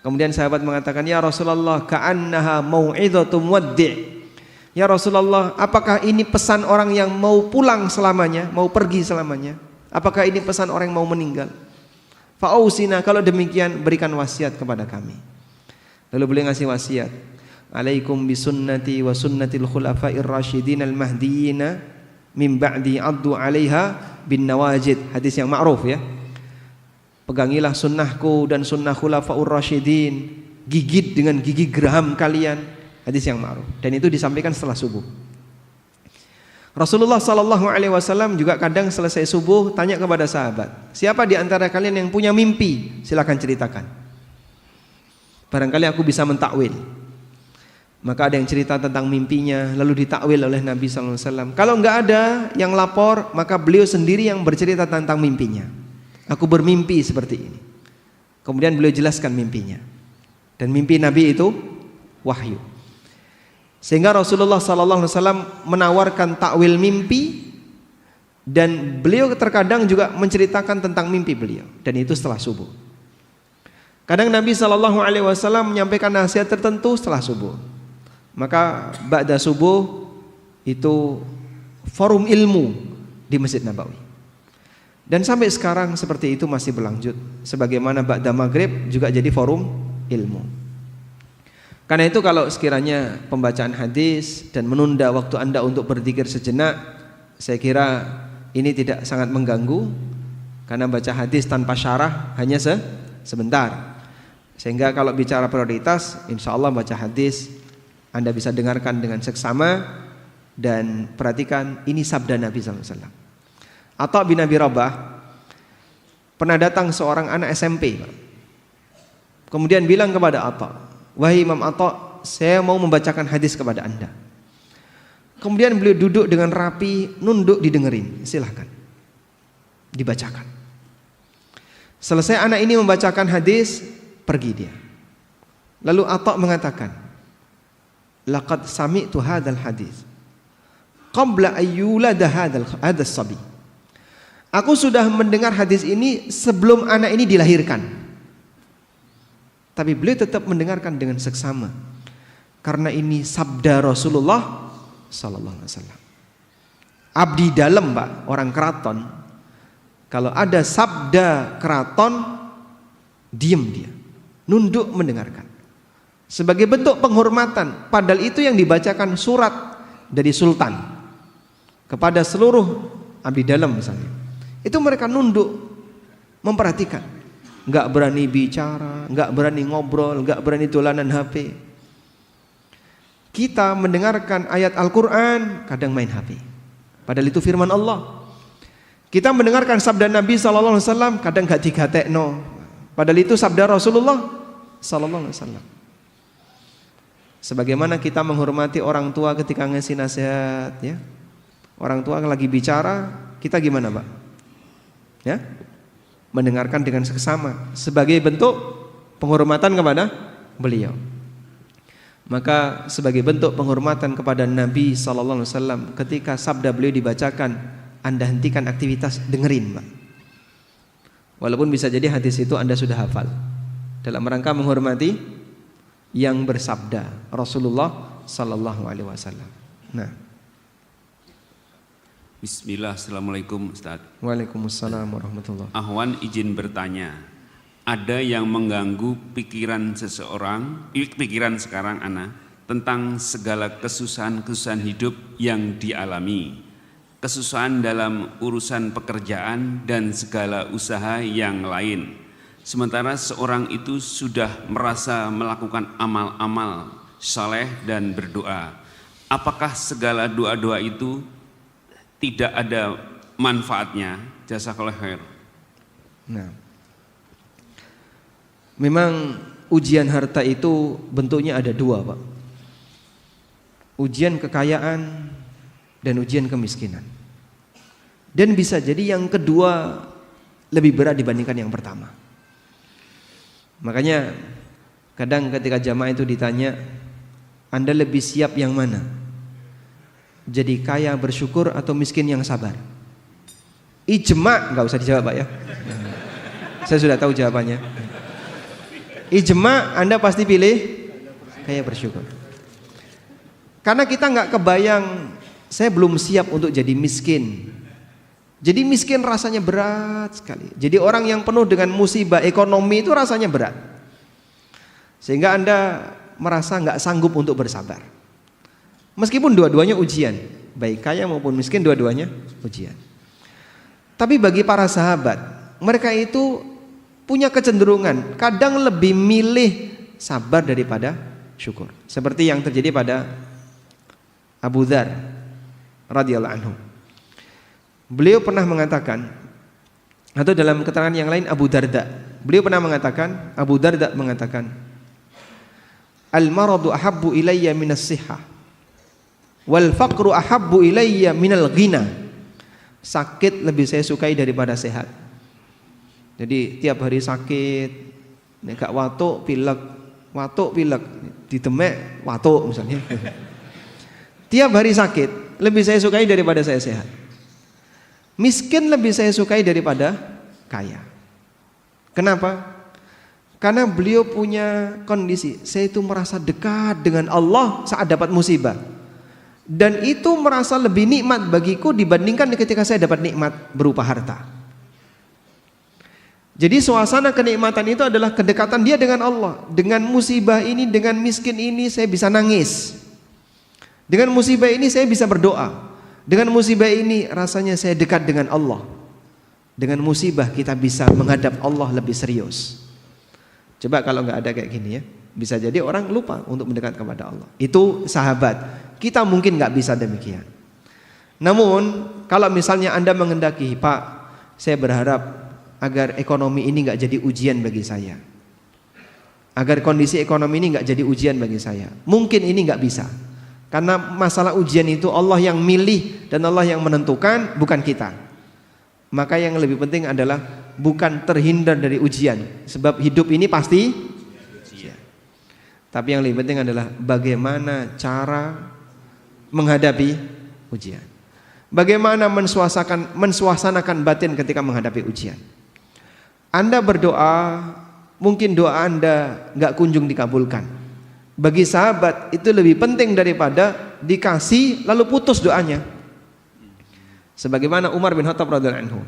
Kemudian sahabat mengatakan, ya Rasulullah, ka'annaha mau'idhatum waddi'. Ya Rasulullah, apakah ini pesan orang yang mau pulang selamanya, mau pergi selamanya? Apakah ini pesan orang yang mau meninggal? Fa'ausina, kalau demikian berikan wasiat kepada kami. Lalu beliau ngasih wasiat, alaikum bisunnati wa sunnatil khulafa'ir rasyidin al-mahdiyina min ba'di addu 'alaiha bin nawajid. Hadis yang ma'ruf ya. Pegangilah sunnahku dan sunnah khulafa'ur rasyidin, gigit dengan gigi geraham kalian. Hadis yang ma'ruf, dan itu disampaikan setelah subuh. Rasulullah SAW juga kadang selesai subuh tanya kepada sahabat, siapa di antara kalian yang punya mimpi? Silakan ceritakan. Barangkali aku bisa mentakwil. Maka ada yang cerita tentang mimpinya, lalu ditakwil oleh Nabi SAW. Kalau enggak ada yang lapor, maka beliau sendiri yang bercerita tentang mimpinya. Aku bermimpi seperti ini. Kemudian beliau jelaskan mimpinya. Dan mimpi Nabi itu wahyu. Sehingga Rasulullah SAW menawarkan takwil mimpi, dan beliau terkadang juga menceritakan tentang mimpi beliau. Dan itu setelah subuh. Kadang Nabi SAW menyampaikan nasihat tertentu setelah subuh. Maka ba'da subuh itu forum ilmu di Masjid Nabawi. Dan sampai sekarang seperti itu masih berlanjut. Sebagaimana ba'da maghrib juga jadi forum ilmu. Karena itu kalau sekiranya pembacaan hadis dan menunda waktu Anda untuk berzikir sejenak, saya kira ini tidak sangat mengganggu. Karena baca hadis tanpa syarah hanya sebentar. Sehingga kalau bicara prioritas, insya Allah baca hadis Anda bisa dengarkan dengan seksama dan perhatikan ini sabda Nabi SAW. Atha bin Abi Rabah pernah datang seorang anak SMP, kemudian bilang kepada Atha, wahai Imam Atha, saya mau membacakan hadis kepada Anda. Kemudian beliau duduk dengan rapi, nunduk didengerin, silahkan dibacakan. Selesai anak ini membacakan hadis, pergi dia. Lalu Atha mengatakan, laqad sami'tu hadzal hadis qabla ayyulada hadzal sabi. Aku sudah mendengar hadis ini sebelum anak ini dilahirkan. Tapi beliau tetap mendengarkan dengan seksama karena ini sabda Rasulullah sallallahu alaihi wasallam. Abdi dalam, Pak, orang keraton, kalau ada sabda keraton, diam dia, nunduk mendengarkan. Sebagai bentuk penghormatan, padahal itu yang dibacakan surat dari sultan kepada seluruh abdi dalam misalnya. Itu mereka nunduk memperhatikan. Enggak berani bicara, enggak berani ngobrol, enggak berani dolanan HP. Kita mendengarkan ayat Al-Qur'an kadang main HP. Padahal itu firman Allah. Kita mendengarkan sabda Nabi sallallahu alaihi wasallam kadang gak digatekno. Padahal itu sabda Rasulullah sallallahu alaihi wasallam. Sebagaimana kita menghormati orang tua ketika ngasih nasihat, ya. Orang tua lagi bicara, kita gimana, Pak? Ya? Mendengarkan dengan seksama sebagai bentuk penghormatan kepada beliau. Maka sebagai bentuk penghormatan kepada Nabi sallallahu alaihi wasallam, ketika sabda beliau dibacakan, Anda hentikan aktivitas, dengerin, Pak. Walaupun bisa jadi hadis itu Anda sudah hafal. Dalam rangka menghormati yang bersabda Rasulullah sallallahu alaihi wasallam. Nah. Bismillah, assalamualaikum Ustaz. Waalaikumsalam warahmatullahi. Ahwan izin bertanya, ada yang mengganggu pikiran seseorang, pikiran sekarang ana, tentang segala kesusahan-kesusahan hidup yang dialami, kesusahan dalam urusan pekerjaan dan segala usaha yang lain. Sementara seorang itu sudah merasa melakukan amal-amal saleh dan berdoa. Apakah segala doa-doa itu tidak ada manfaatnya? Jazakallahu khair. Nah, memang ujian harta itu bentuknya ada dua, Pak. Ujian kekayaan dan ujian kemiskinan. Dan bisa jadi yang kedua lebih berat dibandingkan yang pertama. Makanya kadang ketika jamaah itu ditanya, Anda lebih siap yang mana? Jadi kaya bersyukur atau miskin yang sabar? Ijma, nggak usah dijawab, Pak, ya. Saya sudah tahu jawabannya. Ijma, Anda pasti pilih kaya bersyukur. Karena kita nggak kebayang, saya belum siap untuk jadi miskin. Jadi miskin rasanya berat sekali. Jadi orang yang penuh dengan musibah ekonomi itu rasanya berat. Sehingga Anda merasa nggak sanggup untuk bersabar. Meskipun dua-duanya ujian, baik kaya maupun miskin dua-duanya ujian. Tapi bagi para sahabat, mereka itu punya kecenderungan kadang lebih milih sabar daripada syukur. Seperti yang terjadi pada Abu Dzar radhiyallahu anhu. Beliau pernah mengatakan, atau dalam keterangan yang lain Abu Darda, beliau pernah mengatakan, Abu Darda mengatakan, al-maradu ahabbu ilayya minas sihhah wal faqru ahabbu ilayya minal ghina. Sakit lebih saya sukai daripada sehat. Jadi tiap hari sakit, nek gak watuk pilek, ditemek watuk misalnya. Tiap hari sakit lebih saya sukai daripada saya sehat. Miskin lebih saya sukai daripada kaya. Kenapa? Karena beliau punya kondisi, saya itu merasa dekat dengan Allah saat dapat musibah. Dan itu merasa lebih nikmat bagiku dibandingkan ketika saya dapat nikmat berupa harta. Jadi suasana kenikmatan itu adalah kedekatan dia dengan Allah. Dengan musibah ini, dengan miskin ini saya bisa nangis. Dengan musibah ini saya bisa berdoa. Dengan musibah ini rasanya saya dekat dengan Allah. Dengan musibah kita bisa menghadap Allah lebih serius. Coba kalau nggak ada kayak gini ya, bisa jadi orang lupa untuk mendekat kepada Allah. Itu sahabat. Kita mungkin nggak bisa demikian. Namun kalau misalnya Anda menghendaki, Pak, saya berharap agar ekonomi ini nggak jadi ujian bagi saya, agar kondisi ekonomi ini nggak jadi ujian bagi saya. Mungkin ini nggak bisa, karena masalah ujian itu Allah yang milih dan Allah yang menentukan, bukan kita. Maka yang lebih penting adalah bukan terhindar dari ujian, sebab hidup ini pasti ujian. Tapi yang lebih penting adalah bagaimana cara menghadapi ujian. Bagaimana mensuasanakan batin ketika menghadapi ujian. Anda berdoa, mungkin doa Anda gak kunjung dikabulkan. Bagi sahabat itu lebih penting daripada dikasih lalu putus doanya. Sebagaimana Umar bin Khattab radhiyallahu anhu.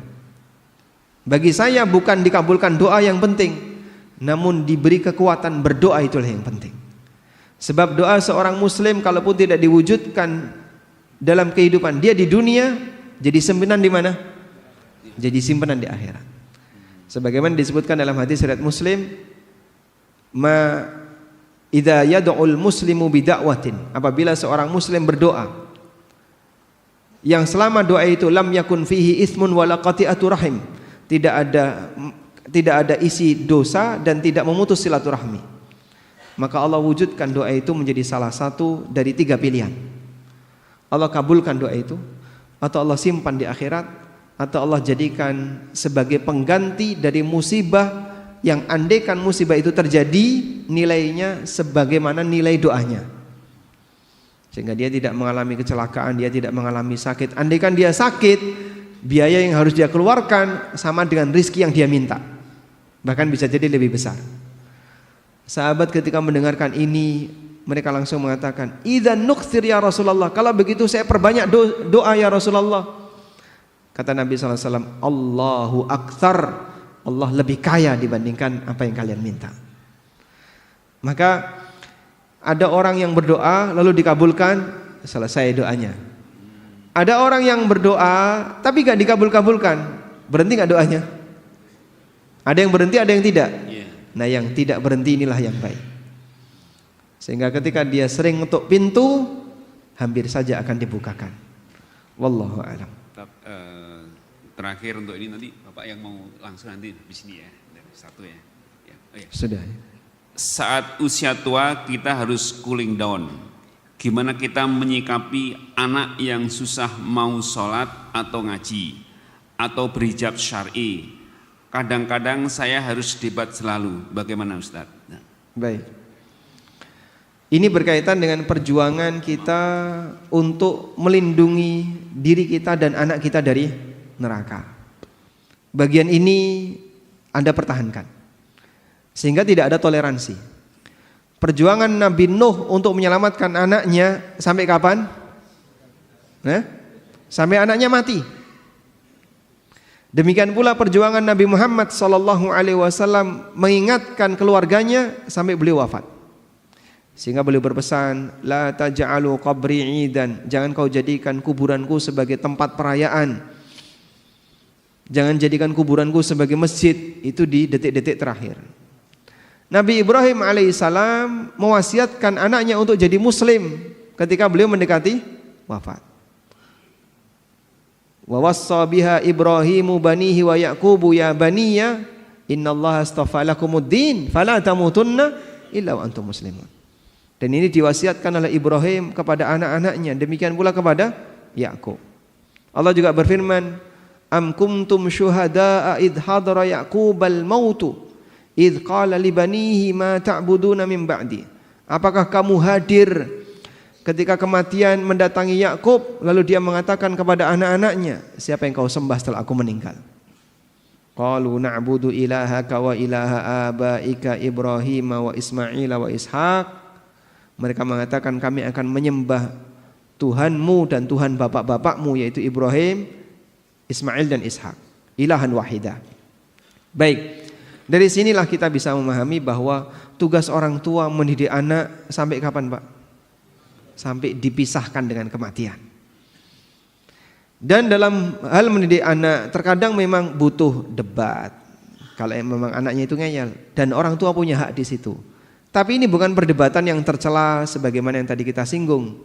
Bagi saya bukan dikabulkan doa yang penting, namun diberi kekuatan berdoa itulah yang penting. Sebab doa seorang muslim kalaupun tidak diwujudkan dalam kehidupan dia di dunia, jadi simpenan di mana? Jadi simpenan di akhirat. Sebagaimana disebutkan dalam hadis riwayat Muslim, ma idza yad'ul muslimu bida'watin, apabila seorang muslim berdoa yang selama doa itu lam yakun fihi itsmun wala qati'atu rahim, tidak ada isi dosa dan tidak memutus silaturahmi, maka Allah wujudkan doa itu menjadi salah satu dari 3 pilihan. Allah kabulkan doa itu, atau Allah simpan di akhirat, atau Allah jadikan sebagai pengganti dari musibah yang andaikan musibah itu terjadi nilainya sebagaimana nilai doanya, sehingga dia tidak mengalami kecelakaan, dia tidak mengalami sakit. Andaikan dia sakit, biaya yang harus dia keluarkan sama dengan rizki yang dia minta, bahkan bisa jadi lebih besar. Sahabat ketika mendengarkan ini, mereka langsung mengatakan, "Idzan nukthir ya Rasulullah." Kalau begitu saya perbanyak doa ya Rasulullah. Kata Nabi SAW, Allahu aktsar. Allah lebih kaya dibandingkan apa yang kalian minta. Maka ada orang yang berdoa lalu dikabulkan, selesai doanya. Ada orang yang berdoa tapi gak dikabul-kabulkan, berhenti gak doanya? Ada yang berhenti, ada yang tidak. Nah yang tidak berhenti inilah yang baik. Sehingga ketika dia sering ngetuk pintu, hampir saja akan dibukakan. Wallahu a'lam. Terakhir untuk ini nanti Bapak yang mau langsung nanti di sini ya. Satu ya. Oh ya. Sudah. Saat usia tua kita harus cooling down. Gimana kita menyikapi anak yang susah mau sholat atau ngaji atau berhijab syar'i? Kadang-kadang saya harus debat selalu. Bagaimana Ustaz? Baik. Ini berkaitan dengan perjuangan kita untuk melindungi diri kita dan anak kita dari neraka. Bagian ini Anda pertahankan, sehingga tidak ada toleransi. Perjuangan Nabi Nuh untuk menyelamatkan anaknya sampai kapan? Sampai anaknya mati. Demikian pula perjuangan Nabi Muhammad SAW mengingatkan keluarganya sampai beliau wafat. Sehingga beliau berpesan, la taj'alu qabri 'idan, jangan kau jadikan kuburanku sebagai tempat perayaan. Jangan jadikan kuburanku sebagai masjid. Itu di detik-detik terakhir. Nabi Ibrahim alaihissalam mewasiatkan anaknya untuk jadi muslim ketika beliau mendekati wafat. Wa wassa biha Ibrahimu banihi wa Yaqubu ya baniya innallaha astafa lakumuddin fala tamutunna illa wa antum muslimun. Dan ini diwasiatkan oleh Ibrahim kepada anak-anaknya, demikian pula kepada Yakub. Allah juga berfirman, am kuntum syuhada'a idh hadara Yaqubal mautu idh qala li banihi ma ta'buduna min ba'di. Apakah kamu hadir ketika kematian mendatangi Yakub, lalu dia mengatakan kepada anak-anaknya, siapa yang kau sembah setelah aku meninggal? Qalu na'budu ilahaka wa ilaha abaika Ibrahim wa Ismail wa Ishaq. Mereka mengatakan kami akan menyembah Tuhanmu dan Tuhan bapak-bapakmu, yaitu Ibrahim, Ismail dan Ishak. Ilahan wahidah. Baik, dari sinilah kita bisa memahami bahwa tugas orang tua mendidik anak sampai kapan, Pak? Sampai dipisahkan dengan kematian. Dan dalam hal mendidik anak terkadang memang butuh debat. Kalau memang anaknya itu ngeyel, dan orang tua punya hak di situ. Tapi ini bukan perdebatan yang tercela sebagaimana yang tadi kita singgung.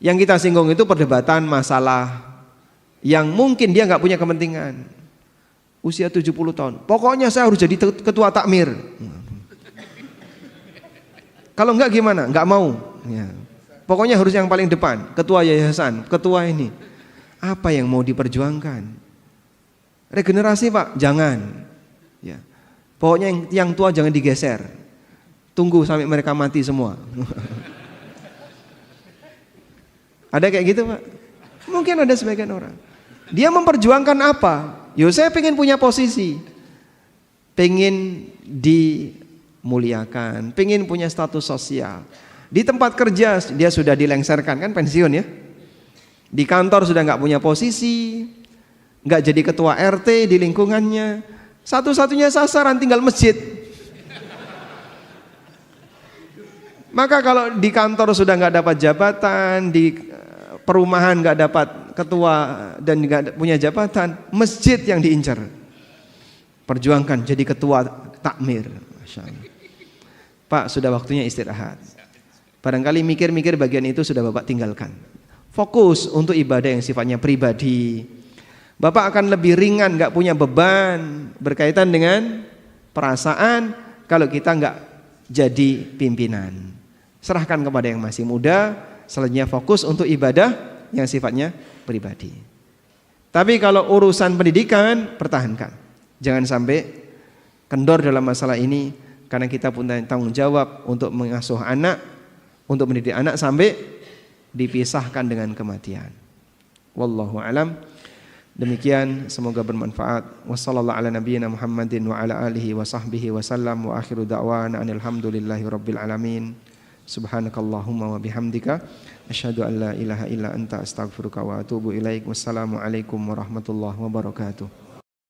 Yang kita singgung itu perdebatan masalah yang mungkin dia nggak punya kepentingan. Usia 70 tahun, pokoknya saya harus jadi ketua takmir. Kalau enggak gimana? Enggak mau. Ya. Pokoknya harus yang paling depan, ketua yayasan, ketua ini. Apa yang mau diperjuangkan? Regenerasi, Pak? Jangan. Ya. Pokoknya yang tua jangan digeser. Tunggu sampai mereka mati semua. Ada kayak gitu, Pak? Mungkin ada sebagian orang. Dia memperjuangkan apa? Yo, saya pengen punya posisi, pengen dimuliakan, pengen punya status sosial. Di tempat kerja dia sudah dilengsarkan, kan pensiun ya. Di kantor sudah nggak punya posisi, nggak jadi ketua RT di lingkungannya. Satu-satunya sasaran tinggal masjid. Maka kalau di kantor sudah nggak dapat jabatan, di perumahan nggak dapat ketua dan nggak punya jabatan, masjid yang diincar. Perjuangkan jadi ketua takmir. Masya Allah. Pak, sudah waktunya istirahat. Barangkali mikir-mikir bagian itu sudah Bapak tinggalkan. Fokus untuk ibadah yang sifatnya pribadi. Bapak akan lebih ringan, nggak punya beban berkaitan dengan perasaan kalau kita nggak jadi pimpinan. Serahkan kepada yang masih muda, selanjutnya fokus untuk ibadah yang sifatnya pribadi. Tapi kalau urusan pendidikan, pertahankan. Jangan sampai kendor dalam masalah ini, karena kita punya tanggung jawab untuk mengasuh anak, untuk mendidik anak sampai dipisahkan dengan kematian. Wallahu alam. Demikian, semoga bermanfaat. Wassallallahu ala nabiyyina Muhammadin wa ala alihi wa sahbihi wa sallam wa akhiru da'wana alhamdulillahi rabbil alamin. Subhanakallahumma wa bihamdika asyhadu an la ilaha illa anta astaghfiruka wa atubu ilaik. Wassalamu alaikum warahmatullahi wabarakatuh.